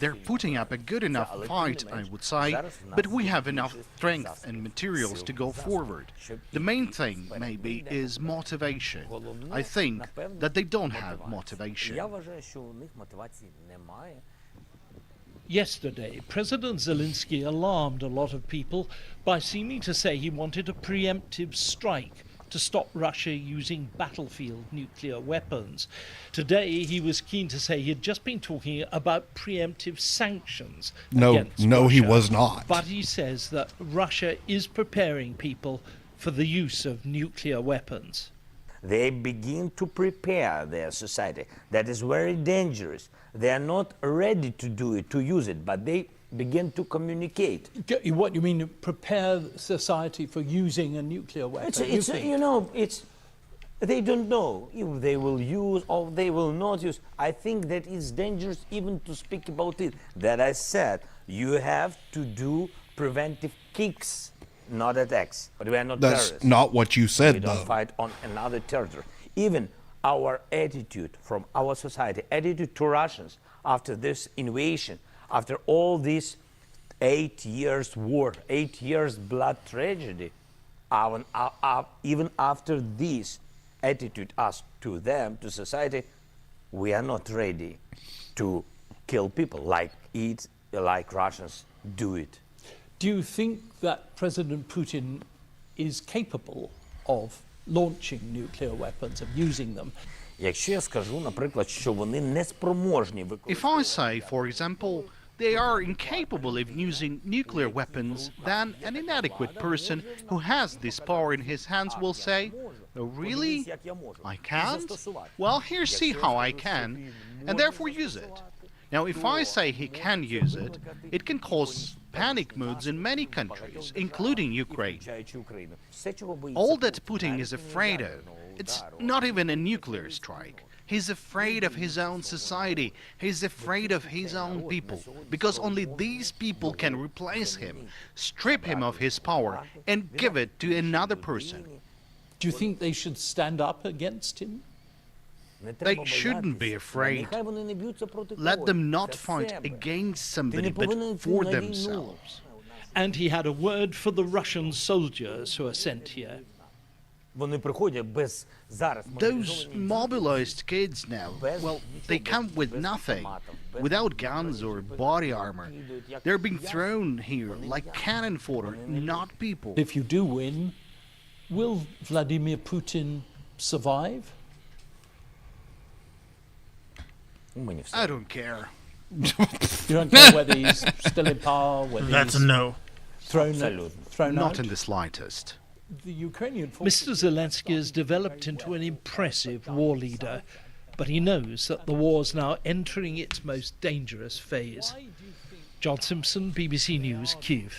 They're putting up a good enough fight, I would say, but we have enough strength and materials to go forward. The main thing, maybe, is motivation. I think that they don't have motivation. Yesterday, President Zelensky alarmed a lot of people by seeming to say he wanted a preemptive strike to stop Russia using battlefield nuclear weapons. Today, he was keen to say he had just been talking about preemptive sanctions against No, he Russia. was not. But he says that Russia is preparing people for the use of nuclear weapons. They begin to prepare their society. That is very dangerous. They are not ready to do it, to use it, but they begin to communicate. What you mean, prepare society for using a nuclear weapon? They don't know if they will use or they will not use. I think that it's dangerous even to speak about it. That I said, you have to do preventive kicks, not attacks. But we are not That's terrorists. not what you said, We don't though. fight on another territory. Even our attitude from our society, attitude to Russians after this invasion, after all this 8 years war, 8 years blood tragedy, even after this attitude us to them, to society, we are not ready to kill people like Russians do it. Do you think that President Putin is capable of launching nuclear weapons, of using them? Якщо я скажу, наприклад, що вони не спроможні If I say, for example, they are incapable of using nuclear weapons, then an inadequate person who has this power in his hands will say, "Oh, really? I can't? Well, here, see how I can, and therefore use it." Now, if I say he can use it, it can cause panic moods in many countries, including Ukraine. All that Putin is afraid of, it's not even a nuclear strike. He's afraid of his own society. He's afraid of his own people, because only these people can replace him, strip him of his power, and give it to another person. Do you think they should stand up against him? They shouldn't be afraid. Let them not fight against somebody, but for themselves. And he had a word for the Russian soldiers who are sent here. Those mobilized kids now, well, they come with nothing, without guns or body armor. They're being thrown here like cannon fodder, not people. If you do win, will Vladimir Putin survive? I don't care. You don't care whether he's still in power, whether That's he's a no. Thrown Not out? in the slightest. Mr. Zelensky has developed into an impressive war leader, but he knows that the war is now entering its most dangerous phase. John Simpson, BBC News, Kyiv.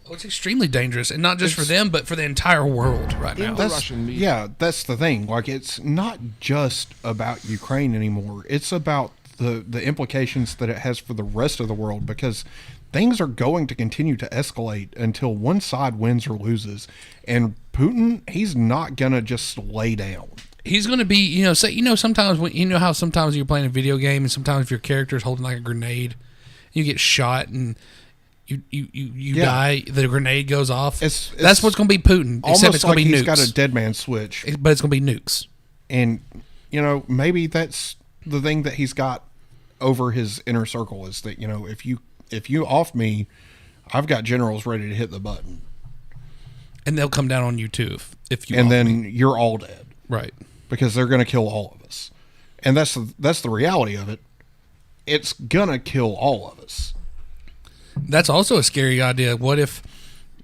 Well, it's extremely dangerous, and not just for them, but for the entire world right now. That's the thing. Like, it's not just about Ukraine anymore. It's about the implications that it has for the rest of the world, because things are going to continue to escalate until one side wins or loses. And Putin, he's not going to just lay down. He's going to be, sometimes how sometimes you're playing a video game and sometimes if your character is holding like a grenade, you get shot and you die, the grenade goes off. That's what's going to be Putin, except it's going to be nukes. He's got a dead man switch. But it's going to be nukes. And, maybe that's the thing that he's got over his inner circle is that, if you off me, I've got generals ready to hit the button. And they'll come down on you too if you and off then me. You're all dead. Right. Because they're going to kill all of us. And that's the reality of it. It's going to kill all of us. That's also a scary idea. What if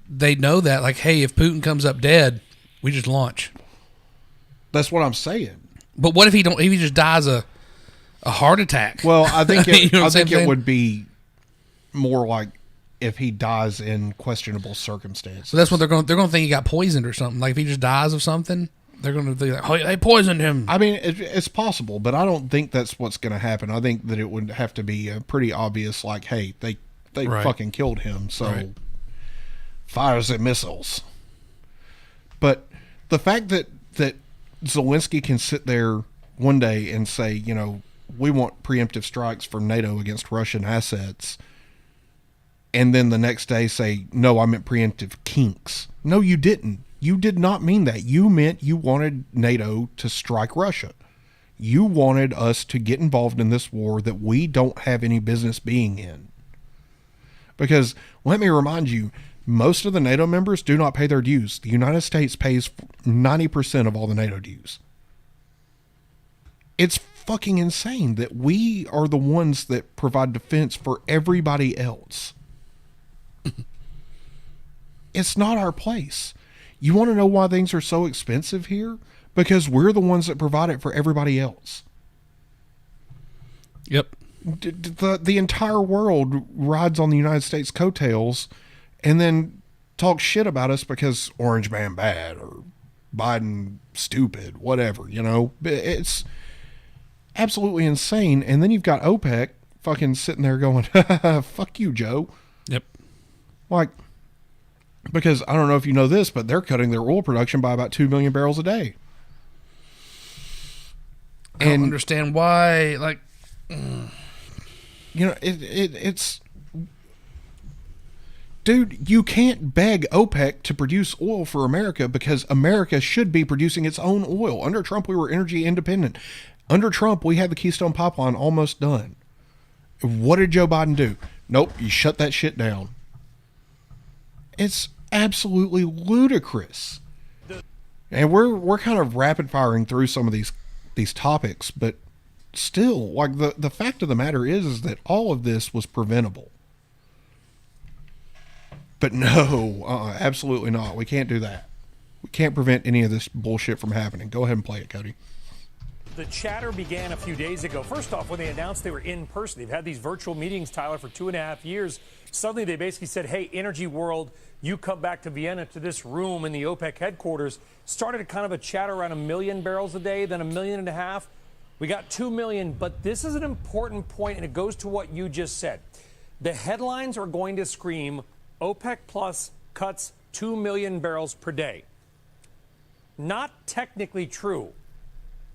they know that, like, hey, if Putin comes up dead, we just launch? That's what I'm saying. But what if he just dies a heart attack? Well, I think it would be more like if he dies in questionable circumstances. So that's what they're going to think he got poisoned or something. Like if he just dies of something, they're going to be like, oh, they poisoned him. I mean, it's possible, but I don't think that's what's going to happen. I think that it would have to be pretty obvious, like, hey, they Right. fucking killed him, so Right. fires at missiles. But the fact that Zelensky can sit there one day and say, we want preemptive strikes from NATO against Russian assets, and then the next day say, no, I meant preemptive kinks. No, you didn't. You did not mean that. You meant you wanted NATO to strike Russia. You wanted us to get involved in this war that we don't have any business being in. Because, let me remind you, most of the NATO members do not pay their dues. The United States pays 90% of all the NATO dues. It's fucking insane that we are the ones that provide defense for everybody else. It's not our place. You want to know why things are so expensive here? Because we're the ones that provide it for everybody else. Yep. The entire world rides on the United States coattails and then talks shit about us because Orange Man bad or Biden stupid, whatever, It's absolutely insane. And then you've got OPEC fucking sitting there going, fuck you, Joe. Yep. Like, because I don't know if you know this, but they're cutting their oil production by about 2 million barrels a day. I don't understand why, like... it's... Dude, you can't beg OPEC to produce oil for America because America should be producing its own oil. Under Trump, we were energy independent. Under Trump, we had the Keystone Pipeline almost done. What did Joe Biden do? Nope, you shut that shit down. It's absolutely ludicrous. And we're kind of rapid firing through some of these topics, but still, like the fact of the matter is that all of this was preventable. But no, absolutely not. We can't do that. We can't prevent any of this bullshit from happening. Go ahead and play it, Cody. The chatter began a few days ago. First off, when they announced they were in person, they've had these virtual meetings, Tyler, for 2.5 years. Suddenly they basically said, hey, Energy World, you come back to Vienna to this room in the OPEC headquarters. Started a kind of a chatter around 1 million barrels a day, then 1.5 million. We got 2 million, but this is an important point, and it goes to what you just said. The headlines are going to scream, OPEC Plus cuts 2 million barrels per day. Not technically true.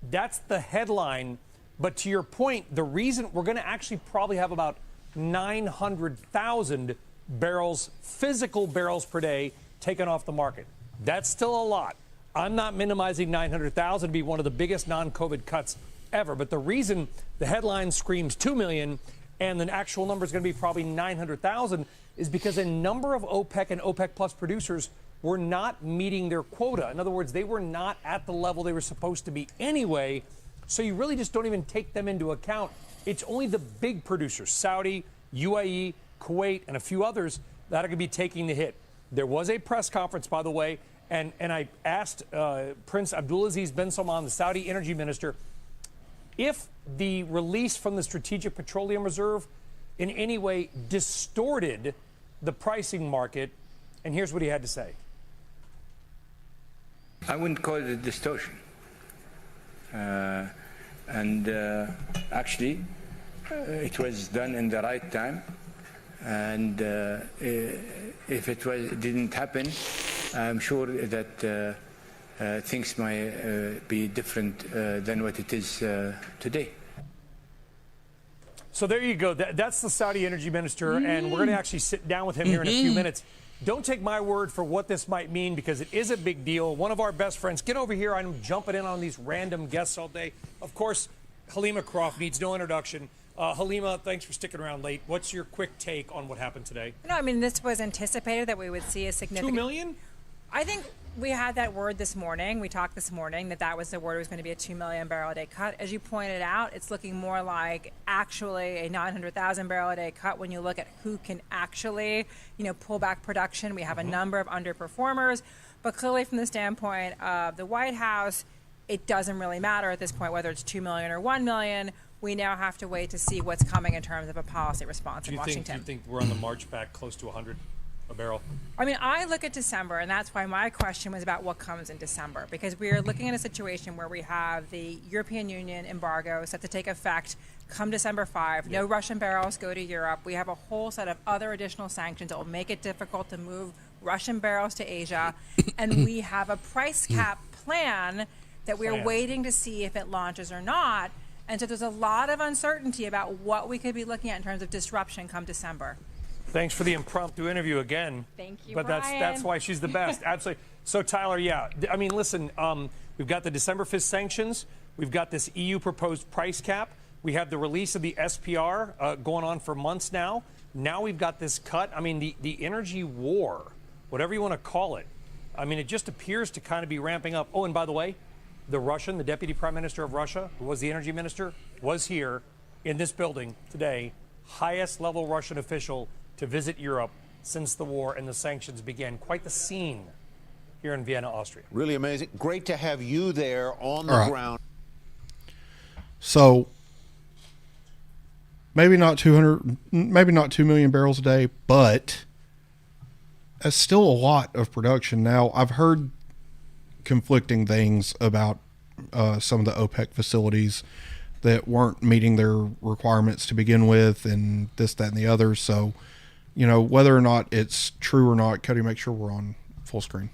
That's the headline. But to your point, the reason we're going to actually probably have about 900,000 barrels, physical barrels per day taken off the market. That's still a lot. I'm not minimizing 900,000 to be one of the biggest non-COVID cuts ever. But the reason the headline screams 2 million and the actual number is going to be probably 900,000 is because a number of OPEC and OPEC Plus producers were not meeting their quota. In other words, they were not at the level they were supposed to be anyway. So you really just don't even take them into account. It's only the big producers, Saudi, UAE, Kuwait, and a few others that are going to be taking the hit. There was a press conference, by the way, And I asked Prince Abdulaziz bin Salman, the Saudi energy minister, if the release from the Strategic Petroleum Reserve in any way distorted the pricing market. And here's what he had to say. I wouldn't call it a distortion. Actually, it was done in the right time. And if it didn't happen, I'm sure that things might be different than what it is today. So there you go. That's the Saudi energy minister, and we're going to actually sit down with him here in a few minutes. Don't take my word for what this might mean, because it is a big deal. One of our best friends, get over here. I'm jumping in on these random guests all day. Of course, Halima Croft needs no introduction. Halima, thanks for sticking around late. What's your quick take on what happened today? No, I mean, this was anticipated that we would see a significant... 2 million? I think we had that word this morning. We talked this morning that was the word. It was going to be a 2 million barrel a day cut. As you pointed out, it's looking more like actually a 900,000 barrel a day cut when you look at who can actually, pull back production. We have a number of underperformers, but clearly from the standpoint of the White House, it doesn't really matter at this point whether it's 2 million or 1 million. We now have to wait to see what's coming in terms of a policy response in Washington. Do you think we're on the march back close to 100 a barrel? I mean, I look at December, and that's why my question was about what comes in December, because we are looking at a situation where we have the European Union embargo set to take effect come December 5. No Russian barrels go to Europe. We have a whole set of other additional sanctions that will make it difficult to move Russian barrels to Asia. And we have a price cap plan that we are waiting to see if it launches or not. And so there's a lot of uncertainty about what we could be looking at in terms of disruption come December. Thanks for the impromptu interview again. Thank you, But Brian. that's why she's the best. Absolutely. So, Tyler, I mean, listen, we've got the December 5th sanctions. We've got this EU proposed price cap. We have the release of the SPR going on for months now. Now we've got this cut. I mean, the energy war, whatever you want to call it, I mean, it just appears to kind of be ramping up. Oh, and by the way, the deputy prime minister of Russia, who was the energy minister, was here in this building today, highest level Russian official to visit Europe since the war and the sanctions began. Quite the scene here in Vienna, Austria. Really amazing. Great to have you there on the ground. So maybe not 2 million barrels a day, but that's still a lot of production. Now, I've heard conflicting things about some of the OPEC facilities that weren't meeting their requirements to begin with, and this, that, and the other. So, whether or not it's true or not, Cody, make sure we're on full screen.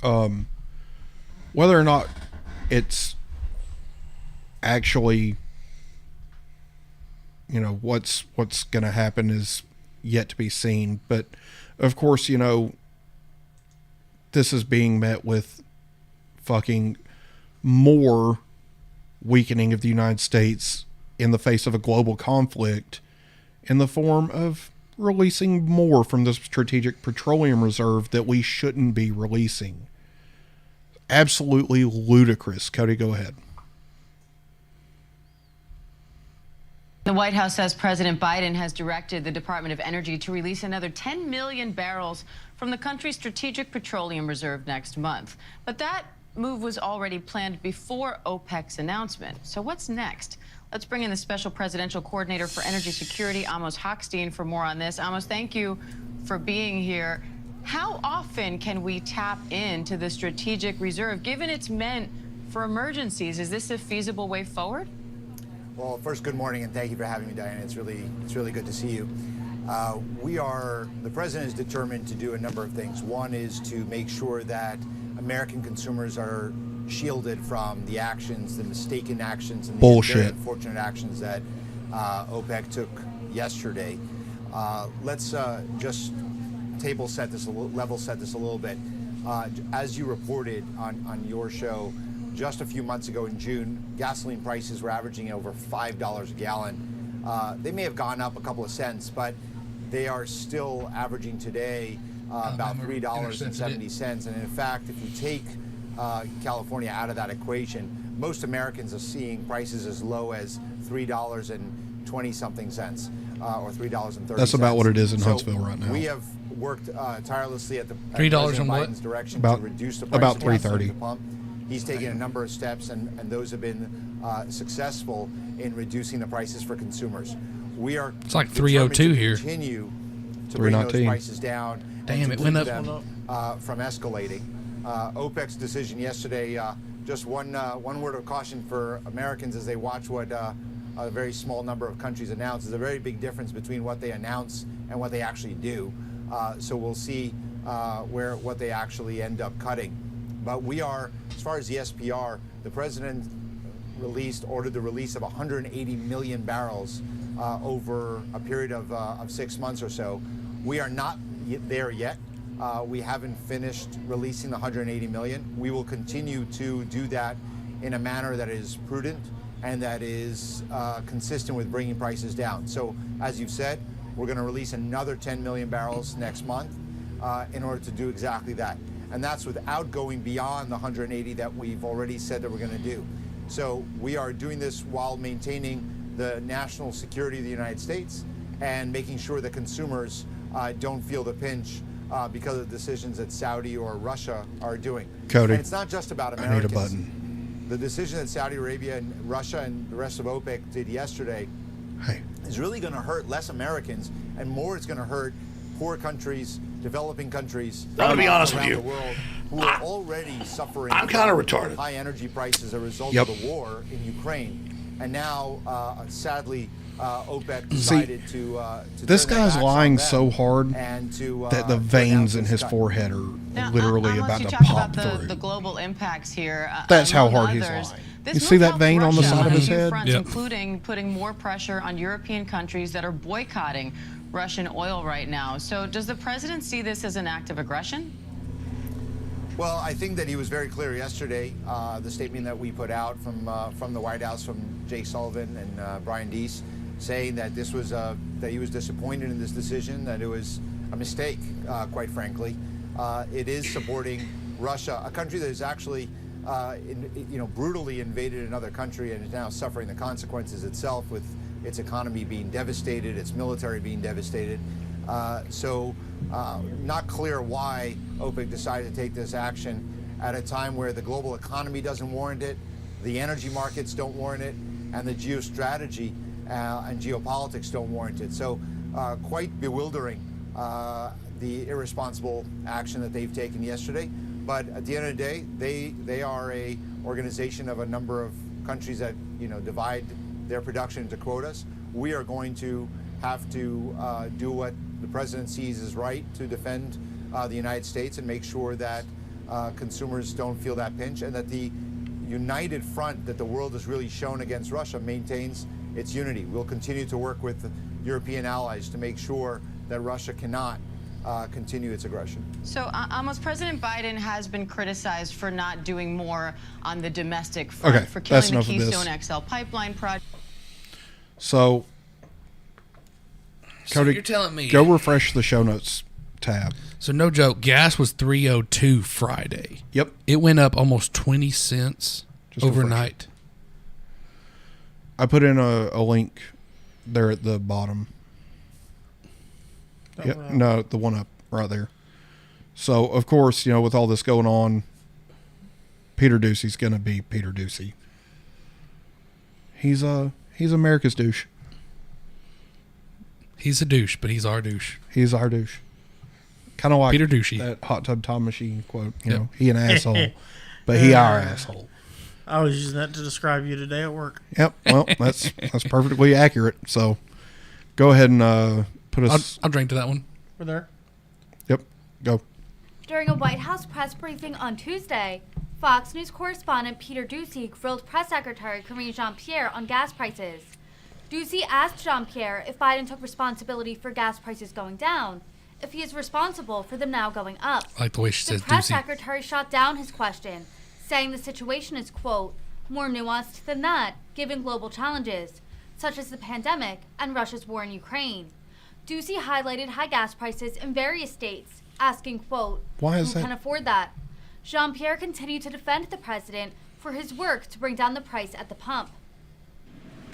Whether or not it's actually, what's going to happen is yet to be seen. But of course, this is being met with fucking more weakening of the United States in the face of a global conflict in the form of releasing more from the Strategic Petroleum Reserve that we shouldn't be releasing. Absolutely ludicrous. Cody, go ahead. The White House says President Biden has directed the Department of Energy to release another 10 million barrels from the country's Strategic Petroleum Reserve next month. But that move was already planned before OPEC's announcement. So what's next? Let's bring in the Special Presidential Coordinator for Energy Security, Amos Hochstein, for more on this. Amos, thank you for being here. How often can we tap into the Strategic Reserve, given it's meant for emergencies? Is this a feasible way forward? Well, first, good morning, and thank you for having me, Diana. It's really good to see you. The president is determined to do a number of things. One is to make sure that American consumers are shielded from the actions, the mistaken actions, and the very unfortunate actions that OPEC took yesterday. Let's just level set this a little bit. As you reported on your show, just a few months ago in June, gasoline prices were averaging over $5 a gallon. They may have gone up a couple of cents, but they are still averaging today about $3.70. And in fact, if you take California out of that equation, most Americans are seeing prices as low as $3.20-something. or $3.30. That's about what it is in Huntsville right now. We have worked tirelessly at the $3 and what? Biden's direction About- to reduce the price about of gasoline $3.30. at the pump. He's taken a number of steps, and those have been successful in reducing the prices for consumers. We are It's like 302 here. Continue to bring those 319. prices down. Damn, and it to went keep up. them from escalating. OPEC's decision yesterday, just one word of caution for Americans as they watch what a very small number of countries announce. There's a very big difference between what they announce and what they actually do. So we'll see what they actually end up cutting. But we are, as far as the SPR, the president ordered the release of 180 million barrels over a period of 6 months or so. We are not there yet. We haven't finished releasing the 180 million. We will continue to do that in a manner that is prudent and that is consistent with bringing prices down. So, as you've said, we're going to release another 10 million barrels next month in order to do exactly that. And that's without going beyond the 180 that we've already said that we're going to do. So we are doing this while maintaining the national security of the United States and making sure that consumers don't feel the pinch because of the decisions that Saudi or Russia are doing. Cody, and it's not just about Americans. I need a button. The decision that Saudi Arabia and Russia and the rest of OPEC did yesterday is really going to hurt less Americans, and more it's going to hurt poor countries, developing countries. I'm gonna be honest with around you. the world who are already suffering. I'm kinda retarded. High energy prices as a result Yep. of the war in Ukraine, and now sadly OPEC decided to This turn their guy's backs lying on them so hard and to, that the to veins in announce his this forehead are Now, literally unless about you to talk pop about through. the global impacts here. That's how among hard he's others, lying. this You move see that helps vein on the Russia side of a his few head? fronts, Yep. including putting more pressure on European countries that are boycotting Russian oil right now. So does the president see this as an act of aggression? Well, I think that he was very clear yesterday. The statement that we put out from the White House, from Jake Sullivan and Brian Deese, saying that this was that he was disappointed in this decision, that it was a mistake, quite frankly. It is supporting Russia, a country that is actually, brutally invaded another country and is now suffering the consequences itself, with its economy being devastated, its military being devastated. Not clear why OPEC decided to take this action at a time where the global economy doesn't warrant it, the energy markets don't warrant it, and the geostrategy and geopolitics don't warrant it. So quite bewildering, the irresponsible action that they've taken yesterday. But at the end of the day, they are a organization of a number of countries that divide their production into quotas. We are going to have to do what the president sees as right to defend the United States and make sure that consumers don't feel that pinch, and that the united front that the world has really shown against Russia maintains its unity. We'll continue to work with the European allies to make sure that Russia cannot continue its aggression. So almost President Biden has been criticized for not doing more on the domestic front, for killing the Keystone XL pipeline project. So Cody, you're telling me, go refresh the show notes tab. So no joke, gas was $3.02 Friday. Yep. It went up almost 20 cents overnight. I put in a link there at the bottom. No, the one up right there. So, of course, with all this going on, Peter Ducey's going to be Peter Ducey. He's America's douche. He's a douche, but he's our douche. He's our douche. Kind of like Peter Ducey. That Hot Tub Time Machine quote. He an asshole, but he our asshole. I was using that to describe you today at work. Yep. Well, that's perfectly accurate. So, go ahead and put us. I'll drink to that one. We're there. Yep. Go. During a White House press briefing on Tuesday, Fox News correspondent Peter Ducey grilled Press Secretary Karine Jean-Pierre on gas prices. Ducey asked Jean-Pierre if Biden took responsibility for gas prices going down, if he is responsible for them now going up. I like the way she says The press Ducey. secretary shot down his question, saying the situation is, quote, more nuanced than that, given global challenges, such as the pandemic and Russia's war in Ukraine. Ducey highlighted high gas prices in various states, asking, quote, why is who that? can afford that? Jean-Pierre continued to defend the president for his work to bring down the price at the pump.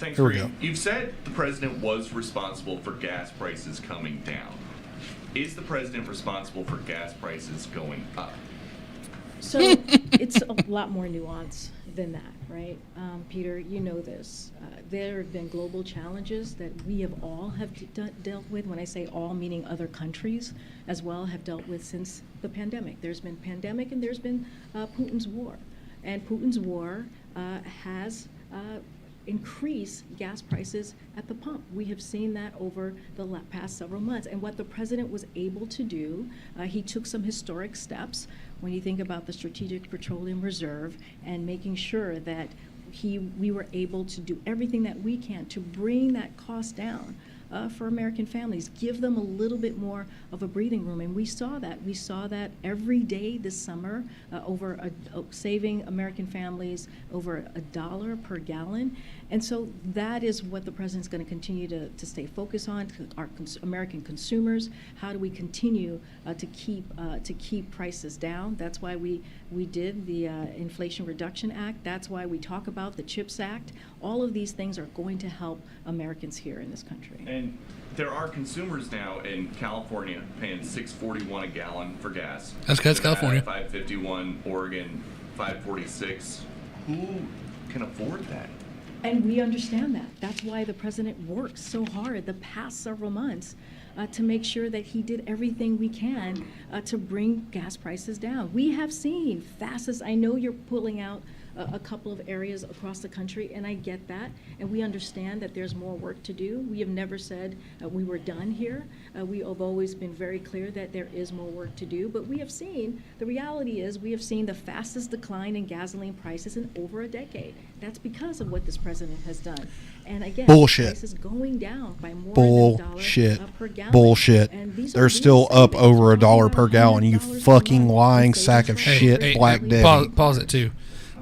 Thanks, Here we Reed. go. You've said the president was responsible for gas prices coming down. Is the president responsible for gas prices going up? So it's a lot more nuanced than that, right? Peter, you know this. There have been global challenges that we have all dealt with. When I say all, meaning other countries as well have dealt with since the pandemic. There's been pandemic and there's been Putin's war. And Putin's war has increase gas prices at the pump. We have seen that over the past several months. And what the president was able to do, he took some historic steps when you think about the Strategic Petroleum Reserve and making sure that we were able to do everything that we can to bring that cost down for American families, give them a little bit more of a breathing room. And we saw that. We saw that every day this summer, saving American families over $1 per gallon. And so that is what the president's going to continue to stay focused on, our American consumers. How do we continue to keep prices down? That's why we did the Inflation Reduction Act. That's why we talk about the CHIPS Act. All of these things are going to help Americans here in this country. And there are consumers now in California paying $6.41 a gallon for gas. That's California. $5.51, Oregon $5.46. Who can afford that? And we understand that. That's why the president worked so hard the past several months to make sure that he did everything we can to bring gas prices down. We have seen fastest. I know you're pulling out a couple of areas across the country, and I get that, and we understand that there's more work to do. We have never said we were done here. We have always been very clear that there is more work to do, but we have seen, the reality is we have seen the fastest decline in gasoline prices in over a decade. That's because of what this president has done. And again, bullshit. Prices going down by more bullshit. than $1 per gallon. Bullshit. They're still up over $1 per gallon. You fucking lying sack of shit, Black Debbie. Pause it too.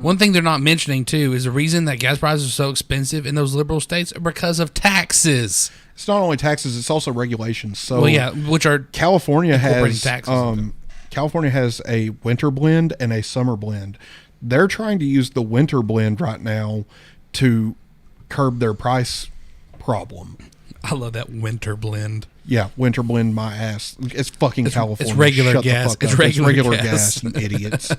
One thing they're not mentioning too is the reason that gas prices are so expensive in those liberal states are because of taxes. It's not only taxes; it's also regulations. So, well, yeah, which are California has taxes. California has a winter blend and a summer blend. They're trying to use the winter blend right now to curb their price problem. I love that winter blend. Yeah, winter blend my ass. It's fucking California. It's regular Shut gas. The fuck up. It's regular gas, you idiots.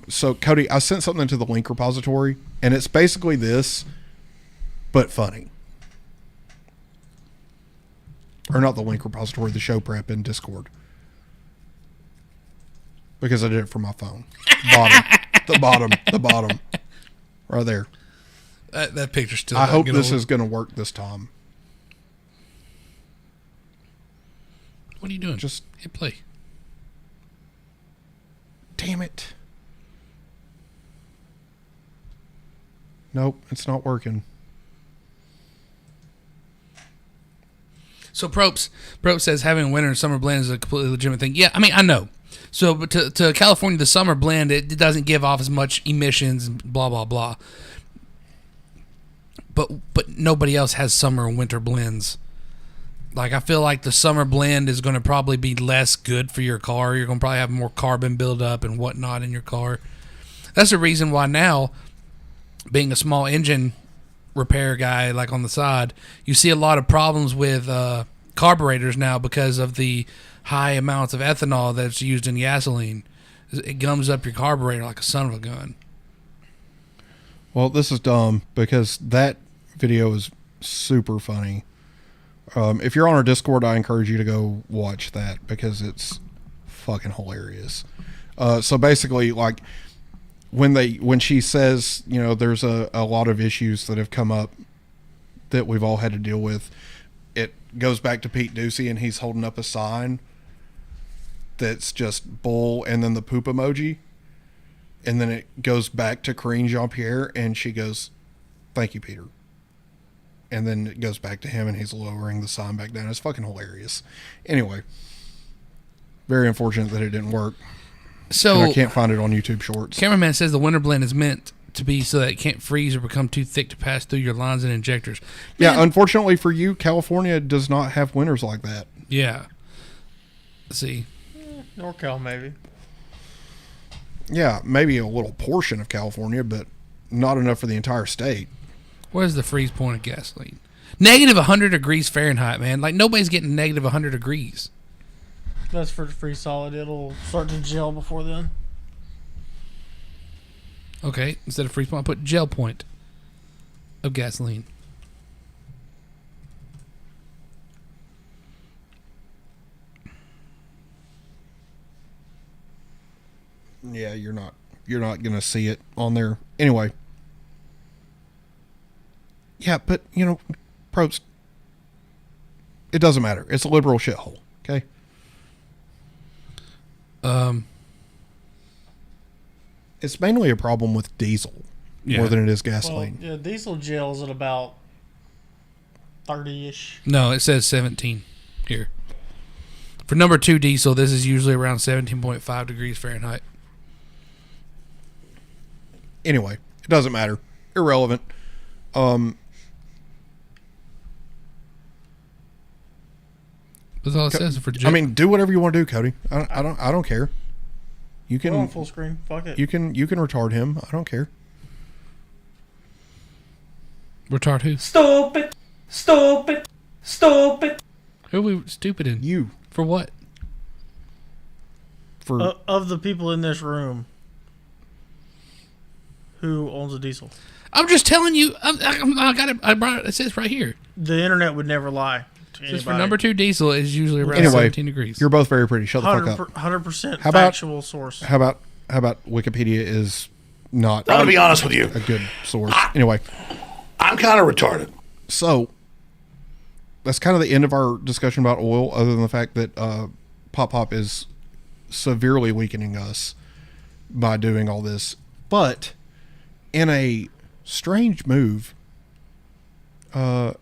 So Cody, I sent something to the link repository, and it's basically this, but funny. Or not the link repository, the show prep in Discord. Because I did it from my phone. The bottom. Right there. That picture's still. I hope this is going to work this time. What are you doing? Just hit play. Damn it. Nope, it's not working. So Propes says having a winter and summer blend is a completely legitimate thing. Yeah, I mean, I know. So but to California, the summer blend, it doesn't give off as much emissions and blah, blah, blah. But nobody else has summer and winter blends. Like, I feel like the summer blend is going to probably be less good for your car. You're going to probably have more carbon buildup and whatnot in your car. That's the reason why now, being a small engine repair guy, like on the side, you see a lot of problems with carburetors now because of the high amounts of ethanol that's used in gasoline. It gums up your carburetor like a son of a gun. Well, this is dumb because that video is super funny. If you're on our Discord, I encourage you to go watch that because it's fucking hilarious. So basically, like when she says, you know, there's a lot of issues that have come up that we've all had to deal with, it goes back to Pete Ducey and he's holding up a sign that's just bull and then the poop emoji. And then it goes back to Karine Jean-Pierre and she goes, "Thank you, Peter." And then it goes back to him and he's lowering the sign back down. It's fucking hilarious. Anyway, very unfortunate that it didn't work. So and I can't find it on YouTube Shorts. Cameraman says the winter blend is meant to be so that it can't freeze or become too thick to pass through your lines and injectors. Man, yeah, unfortunately for you, California does not have winters like that. Yeah. Let's see. NorCal, maybe. Yeah, maybe a little portion of California, but not enough for the entire state. Where's the freeze point of gasoline? Negative 100 degrees Fahrenheit, man. Like, nobody's getting negative 100 degrees. That's for freeze solid. It'll start to gel before then. Okay, instead of freeze point, I put gel point of gasoline. Yeah, you're not gonna see it on there anyway. Yeah, but Probst, it doesn't matter. It's a liberal shithole. Okay. It's mainly a problem with diesel more than it is gasoline. Well, yeah, diesel gels at about 30-ish. No, it says 17 here. For number 2 diesel, this is usually around 17.5 degrees Fahrenheit. Anyway, it doesn't matter. Irrelevant. That's all it says for. I mean, do whatever you want to do, Cody. I don't care. You can on full screen. Fuck it. You can retard him. I don't care. Retard who? Stupid. Who are we stupid in? You. For what? For of the people in this room, who owns a diesel? I'm just telling you. I got it. I brought it. It says right here. The internet would never lie. Says for number 2 diesel is usually around 17 degrees. You're both very pretty. Shut the fuck up. 100% factual source. How about Wikipedia is not? I'm gonna be honest with you. A good source. Anyway, I'm kind of retarded. So that's kind of the end of our discussion about oil. Other than the fact that Pop is severely weakening us by doing all this, but in a strange move, Pop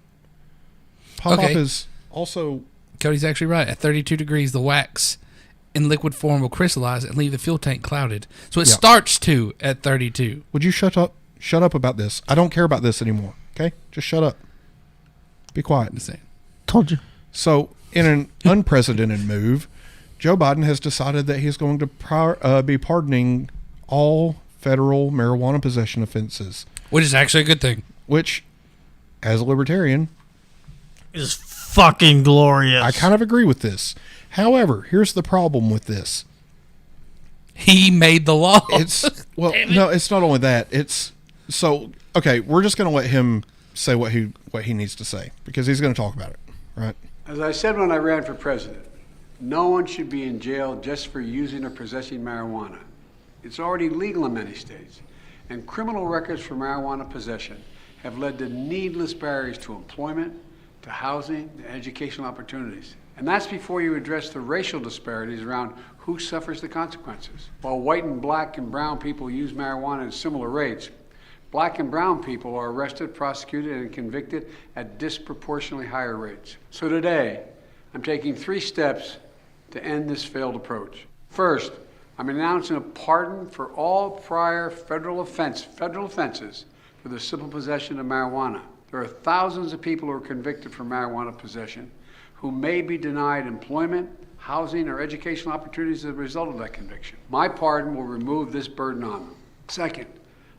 is also... Cody's actually right. At 32 degrees, the wax in liquid form will crystallize and leave the fuel tank clouded. So it starts to at 32. Would you shut up? Shut up about this. I don't care about this anymore. Okay? Just shut up. Be quiet. Told you. So, in an unprecedented move, Joe Biden has decided that he's going to be pardoning all federal marijuana possession offenses. Which is actually a good thing. Which, as a libertarian... is fucking glorious. I kind of agree with this. However, here's the problem with this. He made the law. No, it's not only that. It's okay, we're just going to let him say what he needs to say because he's going to talk about it, right? As I said when I ran for president, no one should be in jail just for using or possessing marijuana. It's already legal in many states, and criminal records for marijuana possession have led to needless barriers to employment, to housing, to educational opportunities. And that's before you address the racial disparities around who suffers the consequences. While white and black and brown people use marijuana at similar rates, black and brown people are arrested, prosecuted, and convicted at disproportionately higher rates. So today, I'm taking 3 steps to end this failed approach. First, I'm announcing a pardon for all prior federal offenses for the simple possession of marijuana. There are thousands of people who are convicted for marijuana possession who may be denied employment, housing, or educational opportunities as a result of that conviction. My pardon will remove this burden on them. Second,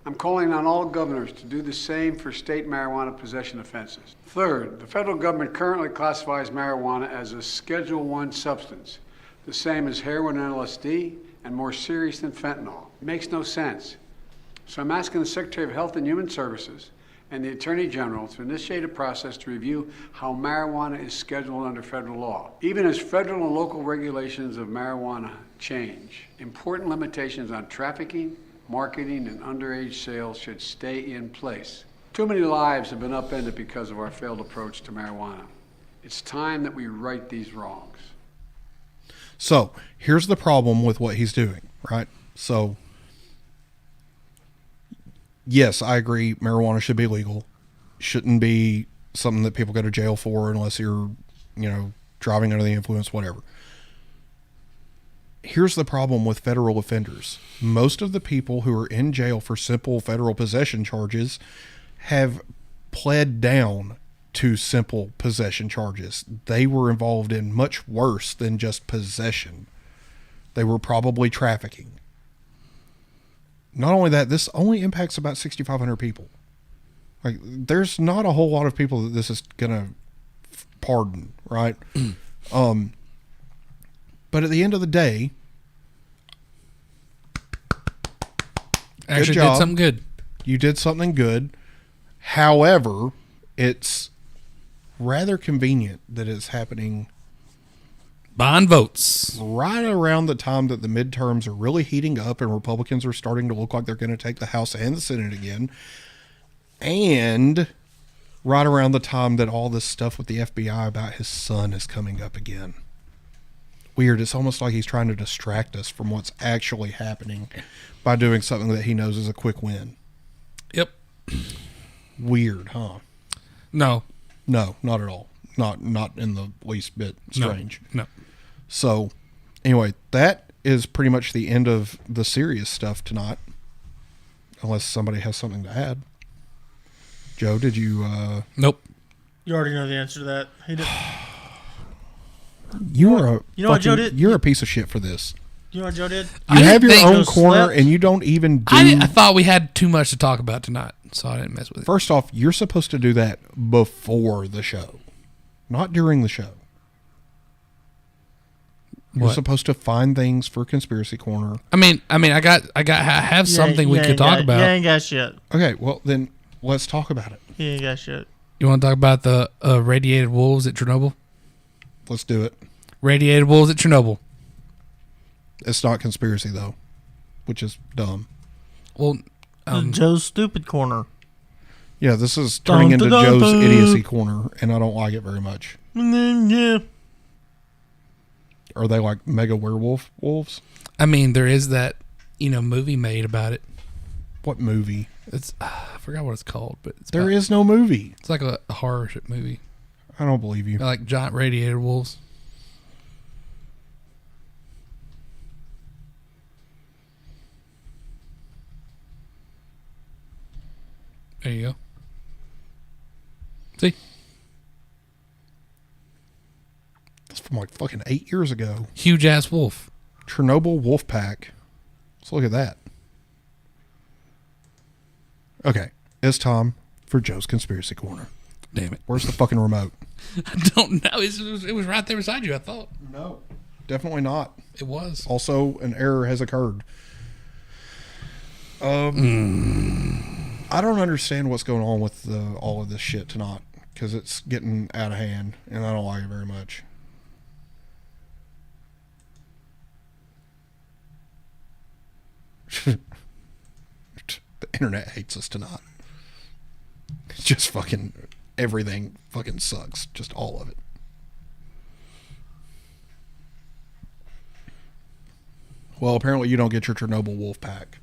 I'm calling on all governors to do the same for state marijuana possession offenses. Third, the federal government currently classifies marijuana as a Schedule I substance, the same as heroin and LSD, and more serious than fentanyl. It makes no sense. So I'm asking the Secretary of Health and Human Services and the Attorney General to initiate a process to review how marijuana is scheduled under federal law. Even as federal and local regulations of marijuana change, important limitations on trafficking, marketing, and underage sales should stay in place. Too many lives have been upended because of our failed approach to marijuana. It's time that we right these wrongs. So, here's the problem with what he's doing, right? So, yes, I agree. Marijuana should be legal. Shouldn't be something that people go to jail for unless you're, driving under the influence, whatever. Here's the problem with federal offenders. Most of the people who are in jail for simple federal possession charges have pled down to simple possession charges. They were involved in much worse than just possession. They were probably trafficking. Not only that, this only impacts about 6,500 people. Like, there's not a whole lot of people that this is gonna pardon, right? But at the end of the day, actually good job. did something good. You did something good. However, it's rather convenient that it's happening bond votes right around the time that the midterms are really heating up and Republicans are starting to look like they're going to take the House and the Senate again, and right around the time that all this stuff with the FBI about his son is coming up again. Weird. It's almost like he's trying to distract us from what's actually happening by doing something that he knows is a quick win. Yep. Weird, huh? No, not at all. Not in the least bit strange. No. So, anyway, that is pretty much the end of the serious stuff tonight. Unless somebody has something to add. Joe, did you? Nope. You already know the answer to that. He did. You're what Joe did? You're a piece of shit for this. You know what Joe did? You have your own corner, and you don't even do. I thought we had too much to talk about tonight, so I didn't mess with it. First off, you're supposed to do that before the show, not during the show. You're supposed to find things for Conspiracy Corner. I mean, I have something we could talk about. You ain't got shit. Okay, well then let's talk about it. You ain't got shit. You want to talk about the radiated wolves at Chernobyl? Let's do it. Radiated wolves at Chernobyl. It's not conspiracy though, which is dumb. Well, Joe's stupid corner. Yeah, this is turning into Joe's idiocy corner, and I don't like it very much. Yeah. Are they like mega werewolf wolves? I mean, there is that movie made about it. What movie? It's I forgot what it's called, but there is no movie. It's like a horror shit movie. I don't believe you. They're like giant radiated wolves. There you go. See? That's from like fucking 8 years ago. Huge ass wolf. Chernobyl wolf pack. Let's look at that. Okay. It's time for Joe's Conspiracy Corner. Damn it. Where's the fucking remote? I don't know. It was right there beside you, I thought. No. Definitely not. It was. Also, an error has occurred. I don't understand what's going on with all of this shit tonight, because it's getting out of hand, and I don't like it very much. The internet hates us tonight. It's just fucking everything fucking sucks. Just all of it. Well, apparently you don't get your Chernobyl wolf pack.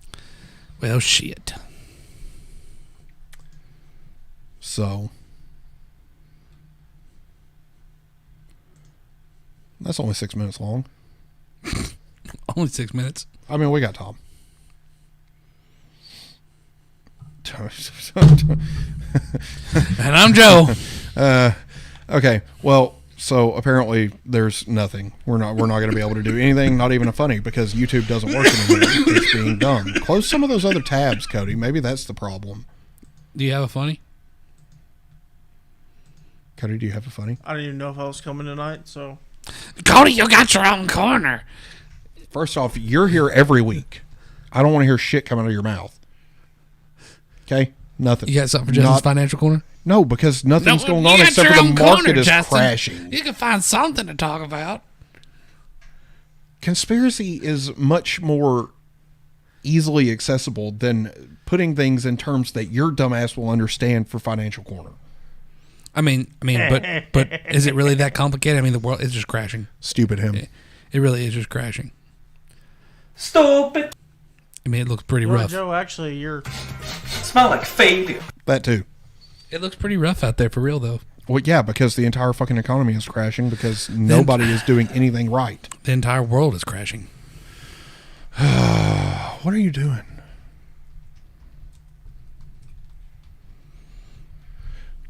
Well, shit. So that's only 6 minutes long. Only 6 minutes. I mean, we got Tom. And I'm Joe. Okay. Well, so apparently there's nothing. We're not going to be able to do anything, not even a funny, because YouTube doesn't work anymore. It's being dumb. Close some of those other tabs, Cody. Maybe that's the problem. Do you have a funny? Cody, do you have a funny? I didn't even know if I was coming tonight, so. Cody, you got your own corner. First off, you're here every week. I don't want to hear shit coming out of your mouth. Okay? Nothing. You got something for Justin's financial corner? No, because nothing's going on except for the market is crashing. You can find something to talk about. Conspiracy is much more easily accessible than putting things in terms that your dumbass will understand for financial corner. I mean, but is it really that complicated? I mean, the world is just crashing. Stupid him. It really is just crashing. Stupid. I mean, it looks pretty rough. Joe, actually, you're smell like failure. That too. It looks pretty rough out there for real, though. Well, yeah, because the entire fucking economy is crashing because nobody is doing anything right. The entire world is crashing. What are you doing?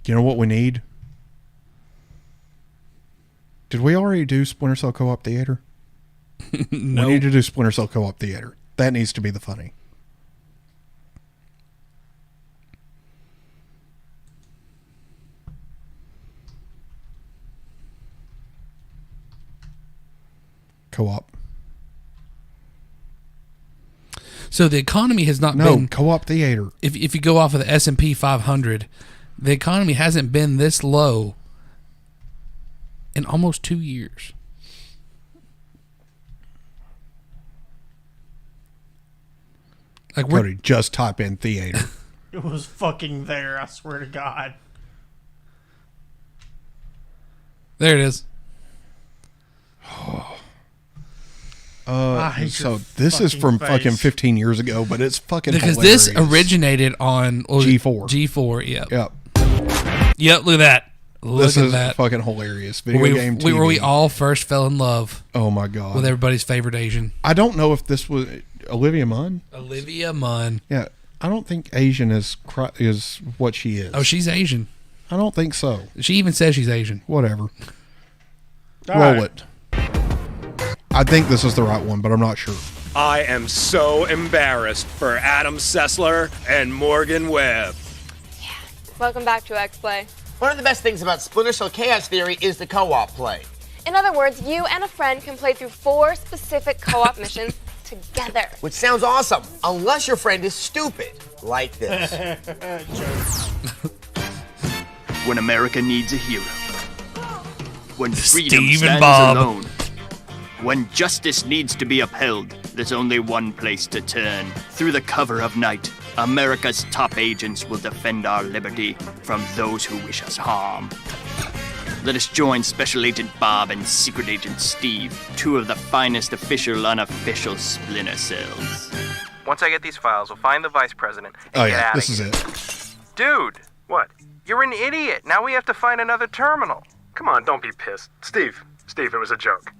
You know what we need? Did we already do Splinter Cell Co-op Theater? No. We need to do Splinter Cell Co-op Theater. That needs to be the funny. Co-op. So the economy has not been co-op theater. If you go off of the S&P 500, the economy hasn't been this low in almost 2 years. Like Cody, just type in theater. It was fucking there, I swear to God. There it is. So this is from fucking 15 years ago, but it's fucking because hilarious. this originated on G4. G4, yep. Yep. Look at that. This is fucking hilarious. Video game TV. Where we all first fell in love. Oh my God. With everybody's favorite Asian. I don't know if this was Olivia Munn. Olivia Munn. Yeah. I don't think Asian is what she is. Oh, she's Asian. I don't think so. She even says she's Asian. Whatever. All Roll it. I think this is the right one, but I'm not sure. I am so embarrassed for Adam Sessler and Morgan Webb. Welcome back to X-Play. One of the best things about Splinter Cell Chaos Theory is the co-op play. In other words, you and a friend can play through 4 specific co-op missions together. Which sounds awesome, unless your friend is stupid, like this. When America needs a hero. When freedom Steve and stands Bob. alone. When justice needs to be upheld, there's only one place to turn. Through the cover of night, America's top agents will defend our liberty from those who wish us harm. Let us join Special Agent Bob and Secret Agent Steve, 2 of the finest official, unofficial Splinter Cells. Once I get these files, we'll find the vice president and get out of here. This is it. Dude! What? You're an idiot! Now we have to find another terminal. Come on, don't be pissed. Steve, it was a joke.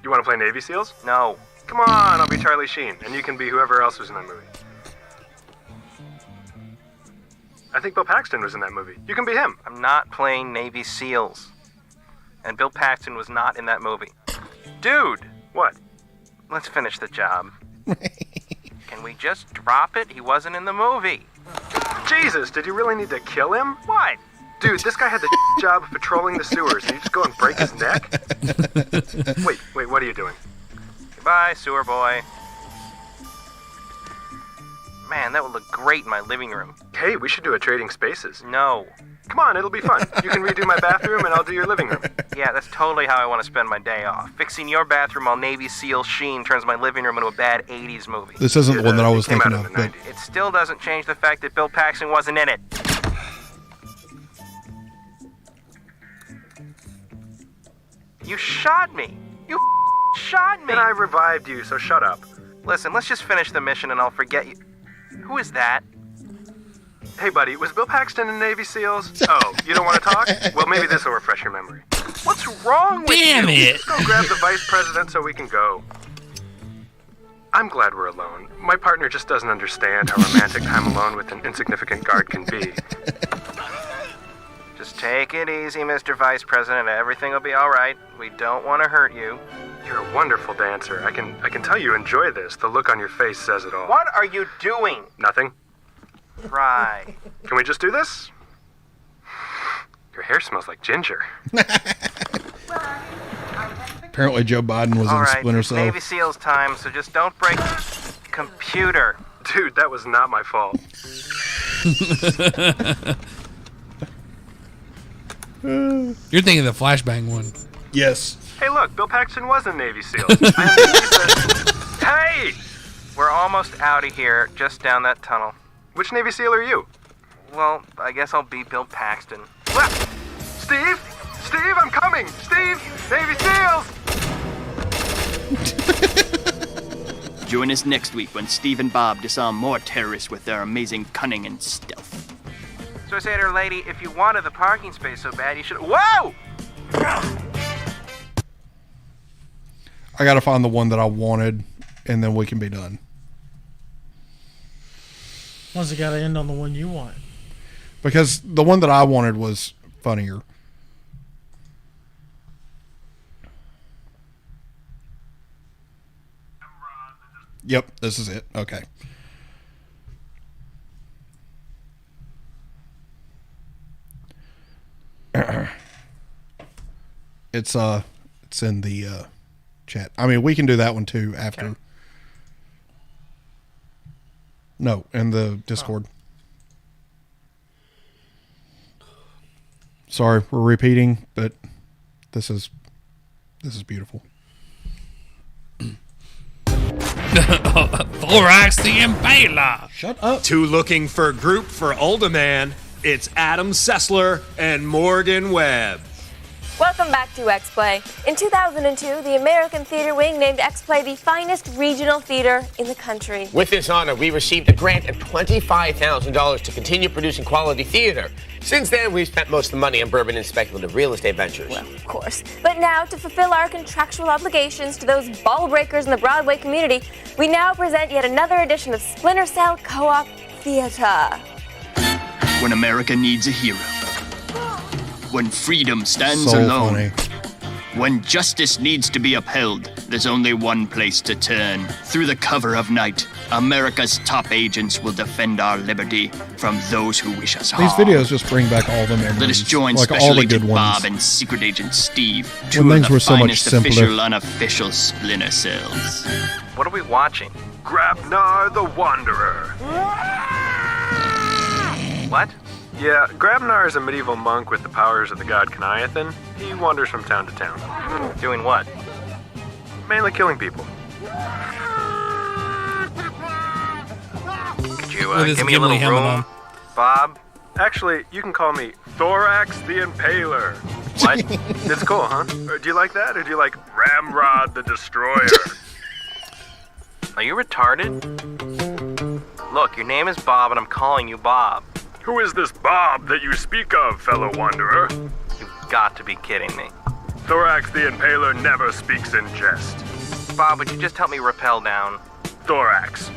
You want to play Navy SEALs? No. Come on, I'll be Charlie Sheen, and you can be whoever else was in that movie. I think Bill Paxton was in that movie. You can be him. I'm not playing Navy SEALs. And Bill Paxton was not in that movie. Dude! What? Let's finish the job. Can we just drop it? He wasn't in the movie. Jesus, did you really need to kill him? What? Dude, this guy had the job of patrolling the sewers, and you just go and break his neck? Wait, what are you doing? Goodbye, sewer boy. Man, that would look great in my living room. Hey, we should do a Trading Spaces. No. Come on, it'll be fun. You can redo my bathroom, and I'll do your living room. Yeah, that's totally how I want to spend my day off. Fixing your bathroom while Navy SEAL Sheen turns my living room into a bad 80s movie. This isn't the one that I was thinking of, but It still doesn't change the fact that Bill Paxton wasn't in it. You shot me! You shot me! And I revived you, so shut up. Listen, let's just finish the mission and I'll forget you. Who is that? Hey, buddy, was Bill Paxton in Navy SEALs? Oh, you don't want to talk? Well, maybe this will refresh your memory. What's wrong with you? Damn it! Just go grab the vice president so we can go. I'm glad we're alone. My partner just doesn't understand how romantic time alone with an insignificant guard can be. Just take it easy, Mr. Vice President. Everything will be all right. We don't want to hurt you. You're a wonderful dancer. I can tell you enjoy this. The look on your face says it all. What are you doing? Nothing. Right. Can we just do this? Your hair smells like ginger. apparently Joe Biden was all in right, Splinter it's Cell. Navy SEALs time, so just don't break computer. Dude, that was not my fault. You're thinking of the flashbang one. Yes. Hey, look, Bill Paxton was in Navy SEALs. Hey! We're almost out of here, just down that tunnel. Which Navy SEAL are you? Well, I guess I'll be Bill Paxton. Left! Steve! Steve, I'm coming! Steve! Navy SEALs! Join us next week when Steve and Bob disarm more terrorists with their amazing cunning and stealth. So I say to her, lady, if you wanted the parking space so bad, you should... Whoa! I gotta find the one that I wanted, and then we can be done. Why's it gotta end on the one you want? Because the one that I wanted was funnier. Yep, this is it. Okay. It's in the chat. I mean, we can do that one too after. Okay. No, in the Discord. Sorry, we're repeating, but this is beautiful. Thorax the Impaler. Shut up. Two looking for group for older man. It's Adam Sessler and Morgan Webb. Welcome back to X-Play. In 2002, the American Theater Wing named X-Play the finest regional theater in the country. With this honor, we received a grant of $25,000 to continue producing quality theater. Since then, we've spent most of the money on bourbon and speculative real estate ventures. Well, of course. But now, to fulfill our contractual obligations to those ball breakers in the Broadway community, we now present yet another edition of Splinter Cell Co-op Theater. When America needs a hero. When freedom stands so alone. Funny. When justice needs to be upheld, there's only one place to turn. Through the cover of night, America's top agents will defend our liberty from those who wish us harm. These videos just bring back all the memories. Let us join like Special all the Agent good ones. Bob and Secret Agent Steve, When two of things the were so much finest simpler. official, unofficial Splinter Cells. What are we watching? Grabnar the Wanderer. What? Yeah, Grabnar is a medieval monk with the powers of the god Caniathan. He wanders from town to town. Doing what? Mainly killing people. Could you With his give me a Gimli little helmet room, on. Bob? Actually, you can call me Thorax the Impaler. What? It's cool, huh? Or do you like that, or do you like Ramrod the Destroyer? Are you retarded? Look, your name is Bob, and I'm calling you Bob. Who is this Bob that you speak of, fellow wanderer? You've got to be kidding me. Thorax the Impaler never speaks in jest. Bob, would you just help me rappel down? Thorax.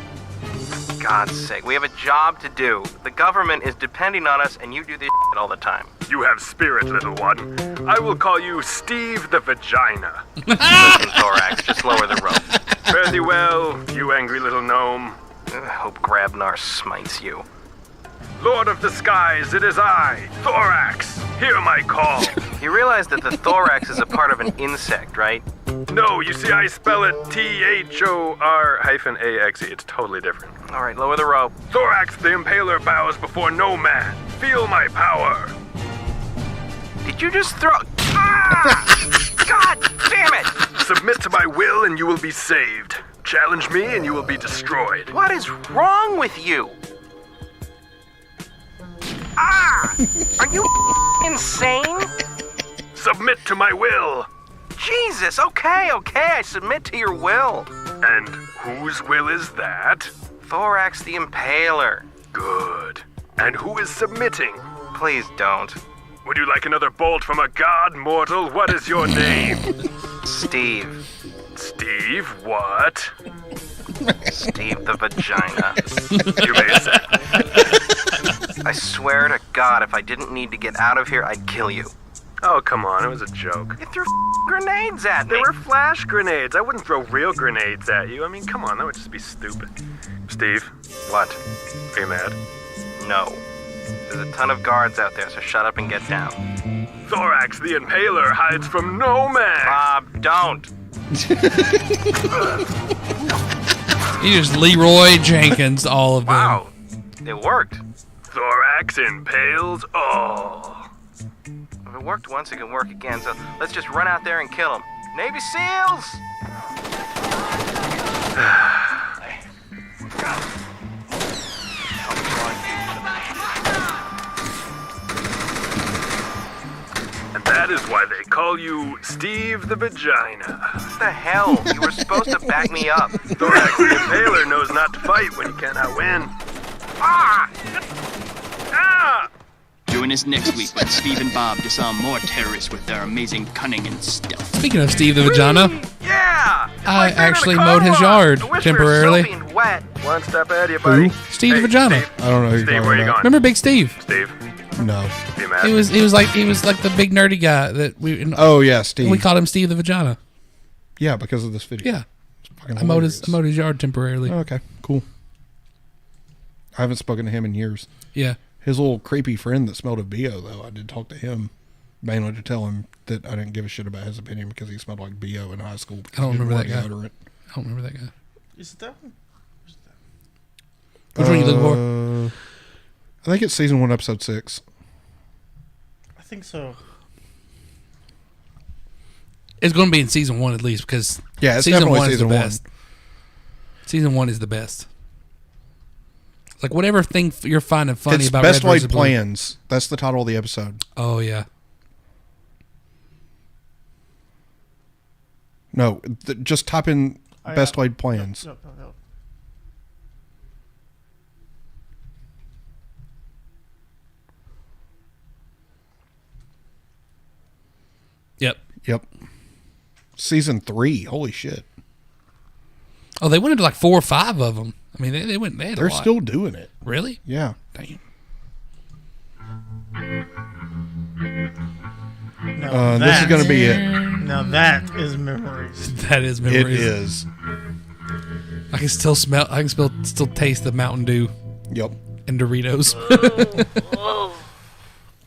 God's sake, we have a job to do. The government is depending on us, and you do this shit all the time. You have spirit, little one. I will call you Steve the Vagina. Listen, Thorax, just lower the rope. Fare thee well, you angry little gnome. I hope Grabnar smites you. Lord of the skies, it is I, Thorax. Hear my call. You realize that the thorax is a part of an insect, right? No, you see, I spell it THOR-AXE. It's totally different. All right, lower the rope. Thorax the Impaler bows before no man. Feel my power. Did you just throw... Ah! God damn it! Submit to my will and you will be saved. Challenge me and you will be destroyed. What is wrong with you? Ah! Are you insane? Submit to my will. Jesus, okay, I submit to your will. And whose will is that? Thorax the Impaler. Good. And who is submitting? Please don't. Would you like another bolt from a god, mortal? What is your name? Steve. Steve what? Steve the Vagina. You may say. I swear to God, if I didn't need to get out of here, I'd kill you. Oh, come on, it was a joke. You threw grenades at me. They were flash grenades. I wouldn't throw real grenades at you. I mean, come on, that would just be stupid. Steve? What? Are you mad? No. There's a ton of guards out there, so shut up and get down. Thorax the Impaler hides from no man. Bob, don't. He just Leroy Jenkins all of them. Wow, it worked. Thorax impales all. If it worked once, it can work again, so let's just run out there and kill him. Navy SEALs! And that is why they call you Steve the Vagina. What the hell? You were supposed to back me up. Thorax the Impaler knows not to fight when he cannot win. Ah! Ah! Join us next week when Steve and Bob disarm more terrorists with their amazing cunning and stealth. Speaking of Steve the Vagina, yeah! I actually mowed his yard temporarily. Wet. One step ahead of you, buddy. Who? Steve the Vagina. Steve. I don't know who Steve, you're where talking you about. going? Remember Big Steve? Steve. No. Be mad. He was like the big nerdy guy that we. Oh yeah, Steve. We called him Steve the Vagina. Yeah, because of this video. Yeah. I mowed his yard temporarily. Oh, okay, cool. I haven't spoken to him in years. Yeah. His little creepy friend that smelled of BO, though, I did talk to him. mainly to tell him that I didn't give a shit about his opinion because he smelled like BO in high school. I don't remember that guy. Deodorant. I don't remember that guy. Is it that one? Which one are you looking for? I think it's season 1, episode 6. I think so. It's going to be in season 1 at least because it's season 1 is the best. Season 1 is the best. Like whatever thing you're finding funny it's about Best Red Laid versus Blue. Plans. That's the title of the episode. Oh yeah. No, just type in Best Laid Plans. No. Yep. Season 3. Holy shit. Oh, they went into like 4 or 5 of them. I mean, they went. They had They're a lot. still doing it. Really? Yeah. Damn. This is going to be it. Now that is memories. That is memories. It is. I can still smell. I can still taste the Mountain Dew. Yep. And Doritos.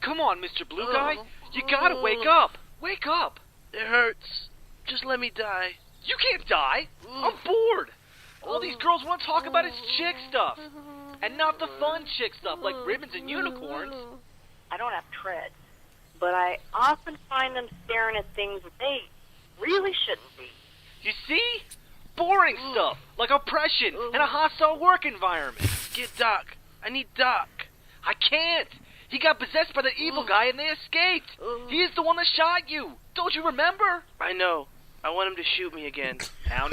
Come on, Mr. Blue Guy. You gotta wake up. Wake up. It hurts. Just let me die. You can't die. I'm bored. All these girls want to talk about is chick stuff. And not the fun chick stuff like ribbons and unicorns. I don't have treads, but I often find them staring at things that they really shouldn't be. You see? Boring stuff, like oppression and a hostile work environment. Get Doc. I need Doc. I can't. He got possessed by the evil guy and they escaped. He is the one that shot you. Don't you remember? I know. I want him to shoot me again. Now.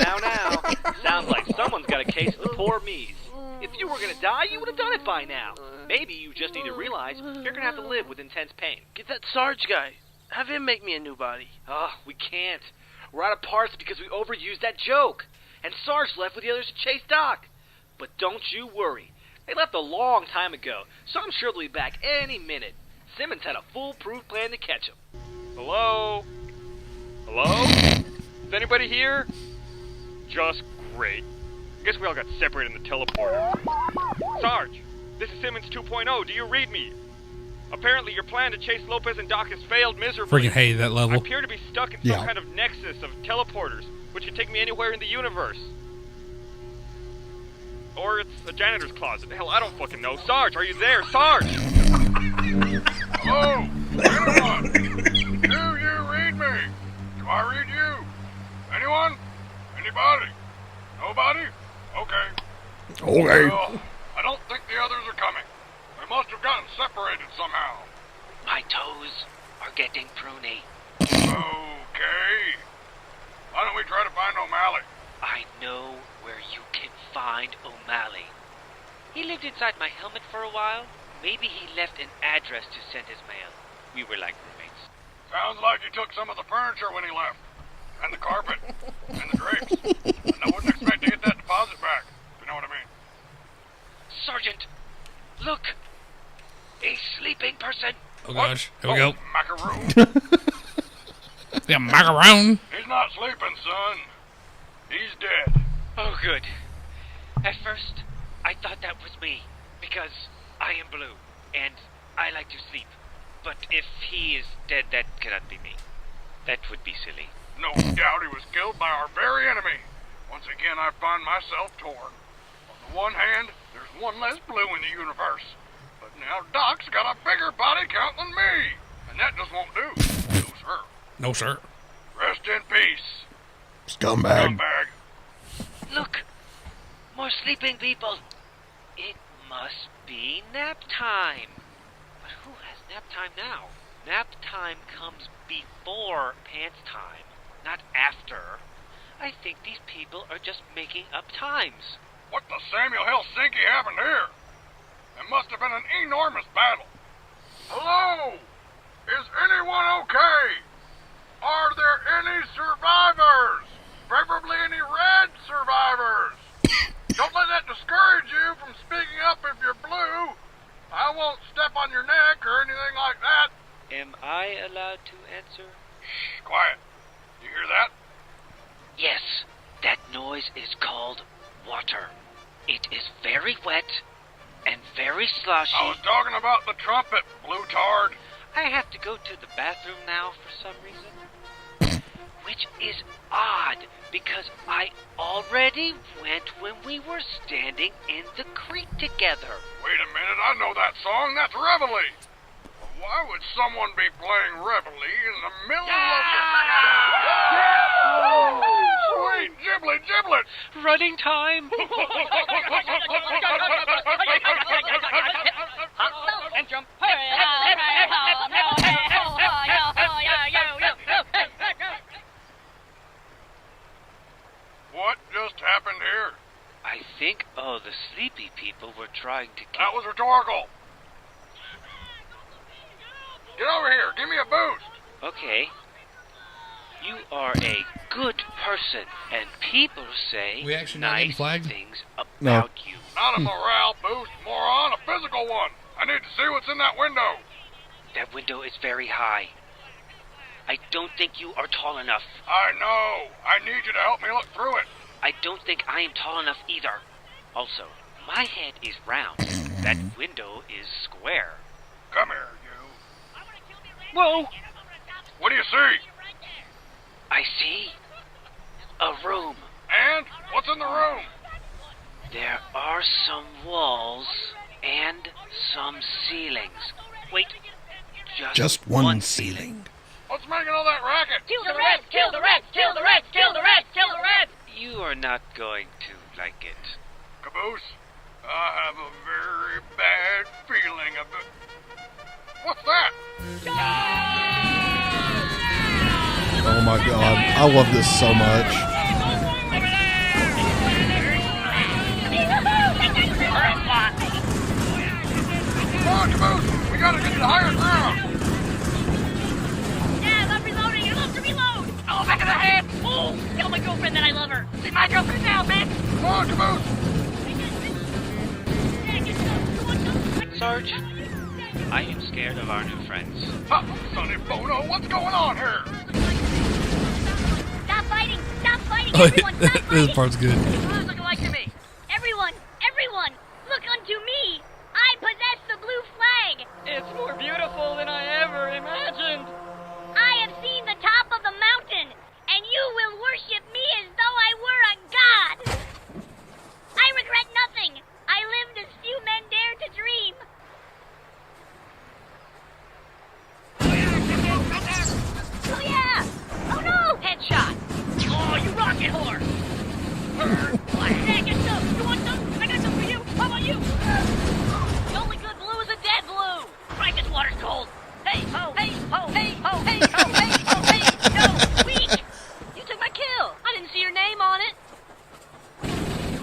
Sounds like someone's got a case of the poor me's. If you were going to die, you would have done it by now. Maybe you just need to realize you're going to have to live with intense pain. Get that Sarge guy. Have him make me a new body. We can't. We're out of parts because we overused that joke. And Sarge left with the others to chase Doc. But don't you worry. They left a long time ago, so I'm sure they'll be back any minute. Simmons had a foolproof plan to catch him. Hello? Is anybody here? Just great. Guess we all got separated in the teleporter. Sarge, this is Simmons 2.0. Do you read me? Apparently your plan to chase Lopez and Doc has failed miserably. Freaking hated that level. I appear to be stuck in some kind of nexus of teleporters, which can take me anywhere in the universe. Or it's a janitor's closet. Hell, I don't fucking know. Sarge, are you there? Sarge! Hello? Anyone? Do you read me? Do I read you? Anyone? Anybody? Nobody? Okay. Well, I don't think the others are coming. We must have gotten separated somehow. My toes are getting pruny. Okay. Why don't we try to find O'Malley? I know where you can find O'Malley. He lived inside my helmet for a while. Maybe he left an address to send his mail. We were like roommates. Sounds like he took some of the furniture when he left. And the carpet. And the drapes. And I wouldn't expect to get that deposit back, if you know what I mean. Sergeant, look. A sleeping person. Oh gosh, here we go. Macaroon. Yeah, macaroon. He's not sleeping, son. He's dead. Oh, good. At first, I thought that was me, because I am blue, and I like to sleep. But if he is dead, that cannot be me. That would be silly. No doubt he was killed by our very enemy. Once again, I find myself torn. On the one hand, there's one less blue in the universe. But now Doc's got a bigger body count than me. And that just won't do. No, sir. No, sir. Rest in peace. Scumbag. Look! More sleeping people! It must be nap time. But who has nap time now? Nap time comes before pants time, not after. I think these people are just making up times. What the Samuel Helsinki happened here? It must have been an enormous battle. Hello? Is anyone okay? Are there any survivors? Preferably any red survivors. Don't let that discourage you from speaking up if you're blue. I won't step on your neck or anything like that. Am I allowed to answer? Shh, quiet. You hear that? Yes, that noise is called water. It is very wet and very sloshy. I was talking about the trumpet, blue tard. I have to go to the bathroom now for some reason. Which is odd, because I already went when we were standing in the creek together. Wait a minute, I know that song. That's Reveille. Why would someone be playing Reveille in the middle of the... Oh, sweet giblet, giblets! Running time! What just happened here? I think, the sleepy people were trying to That was rhetorical. Get over here, give me a boost. Okay. You are a good person, and people say We actually not getting nice flagged? things about you. Not a morale boost, moron, a physical one. I need to see what's in that window. That window is very high. I don't think you are tall enough. I know. I need you to help me look through it. I don't think I am tall enough either. Also, my head is round. That window is square. Come here, you. Whoa! What do you see? I see a room. And? What's in the room? There are some walls and some ceilings. Wait, Just one ceiling. What's making all that racket? Kill the reds! Kill the reds! Kill the reds! Kill the reds! Kill the reds! You are not going to like it. Caboose, I have a very bad feeling about... What's that? Oh my god, I love this so much. Come on, Caboose, we gotta get to the higher ground. Dad, I'm reloading. I love to reload. Oh, back of the head. Oh, tell my girlfriend that I love her. See my girlfriend now, man. Come on, Caboose. Sarge, I am scared of our new friends. Sonny Bono, what's going on here? Stop fighting. Stop fighting, Oh, everyone. Stop fighting. this part's good. Who's looking like to me? Everyone, look unto me. I possess the blue flag. It's more beautiful than I ever imagined. I have seen the top of the mountain, and you will worship me as though I were a god. I regret nothing. I lived as few men dare to dream. Oh yeah! Oh no! Headshot! Oh, you rocket whore! Hey, get some! You want some? I got some for you! How about you? The only good blue is a dead blue! Right, this water's cold! Hey, ho! Hey, ho! Hey, ho! Hey, ho! Hey, ho! Hey! No! Weak! You took my kill! I didn't see your name on it!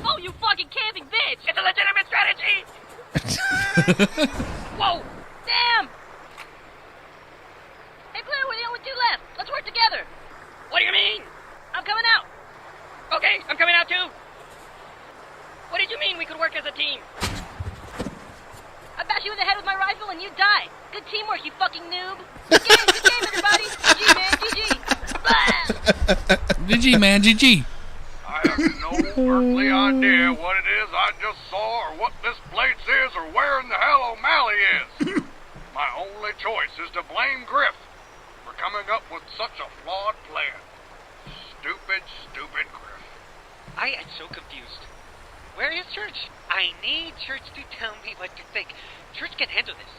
Oh, you fucking camping bitch! It's a legitimate strategy! Whoa! Damn! Hey, Blair, we're the only two left. Let's work together. What do you mean? I'm coming out. Okay, I'm coming out too. What did you mean we could work as a team? I bash you in the head with my rifle and you die. Good teamwork, you fucking noob. Good game, everybody. GG, man, GG. GG, man, GG. I have no earthly idea what it is I just saw or what this place is or where in the hell O'Malley is. My only choice is to blame Griff for coming up with such a flawed plan. Stupid Griff. I am so confused. Where is Church? I need Church to tell me what to think. Church can handle this.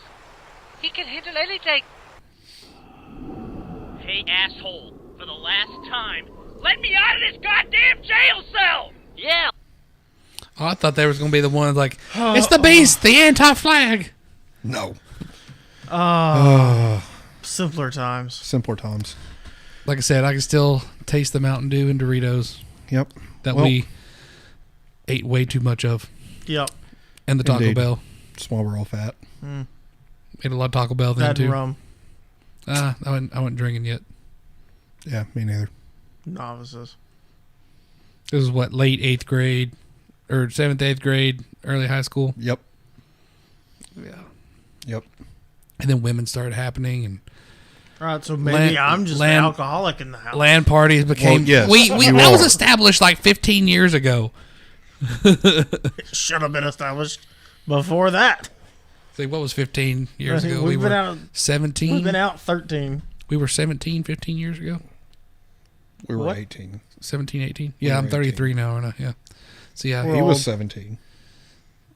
He can handle anything. Hey, asshole, for the last time, let me out of this goddamn jail cell! Yeah. Oh, I thought they was going to be the one like, it's the beast, the anti-flag. No. Simpler times. Simpler times. Like I said, I can still taste the Mountain Dew and Doritos. Yep. That we ate way too much of. Yep. And the Taco Indeed. Bell. Just while we're all fat. Ate a lot of Taco Bell then That too. rum. I wasn't drinking yet. Yeah, me neither. Novices. This was what, late 8th grade or 7th, 8th grade, early high school. Yep. Yeah. Yep. And then women started happening and Right, so maybe I'm just an alcoholic in the house. Land parties became. Well, yes, we you that was are. established like 15 years ago. It should have been established before that. See, what was 15 years ago? We've been were out 17. We've been out 13. We were 17, 15 years ago. We were 18. 17, 18. Yeah, I'm 33 now, aren't I? Yeah. So yeah, he was 17.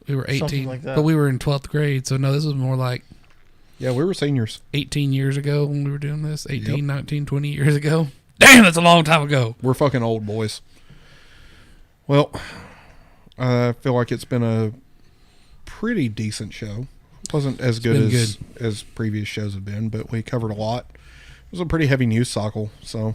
We were 18, like that. but we were in 12th grade. So no, this was more like. Yeah, we were seniors. 18 years ago when we were doing this. 18, 19, 20 years ago. Damn, that's a long time ago. We're fucking old boys. Well, I feel like it's been a pretty decent show. It wasn't as good as previous shows have been, but we covered a lot. It was a pretty heavy news cycle, so.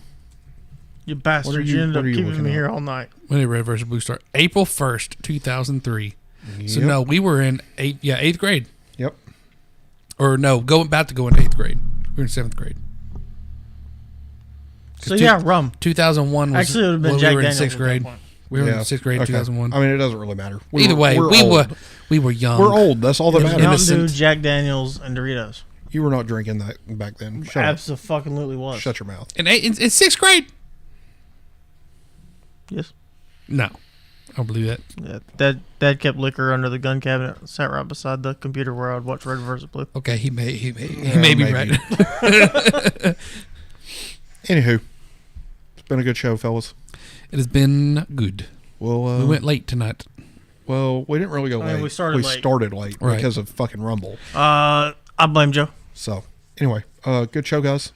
You bastards, you ended up keeping me here all night. When did Red vs. Blue start? April 1st, 2003. Yep. So no, we were in 8th grade. Yep. Or no, about to go into 8th grade. We were in 7th grade. So yeah, rum. 2001 was actually it would have been when Jack we were in Daniels 6th grade. We were in 6th grade in 2001. I mean, it doesn't really matter. Either way, we were young. We're old. That's all that matters. Mountain Dew, Jack Daniels, and Doritos. You were not drinking that back then. Shut up. Absolutely was. Shut your mouth. In 6th grade? Yes. No. I don't believe that. Yeah, Dad kept liquor under the gun cabinet, sat right beside the computer where I'd watch Red vs. Blue. Okay, he may be right. Anywho, it's been a good show, fellas. It has been good. Well, we went late tonight. Well, we didn't really go late. We started late right. Because of fucking Rumble. I blame Joe. So, anyway, good show, guys.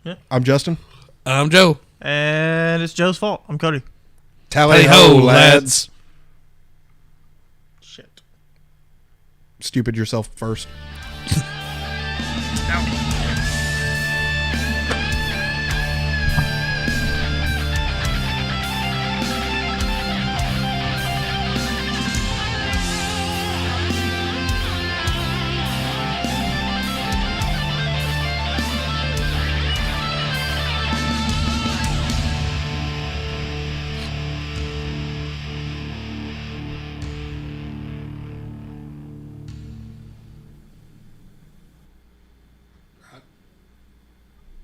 Yeah. I'm Justin. I'm Joe. And it's Joe's fault. I'm Cody. Tally ho, lads. Shit. Stupid yourself first.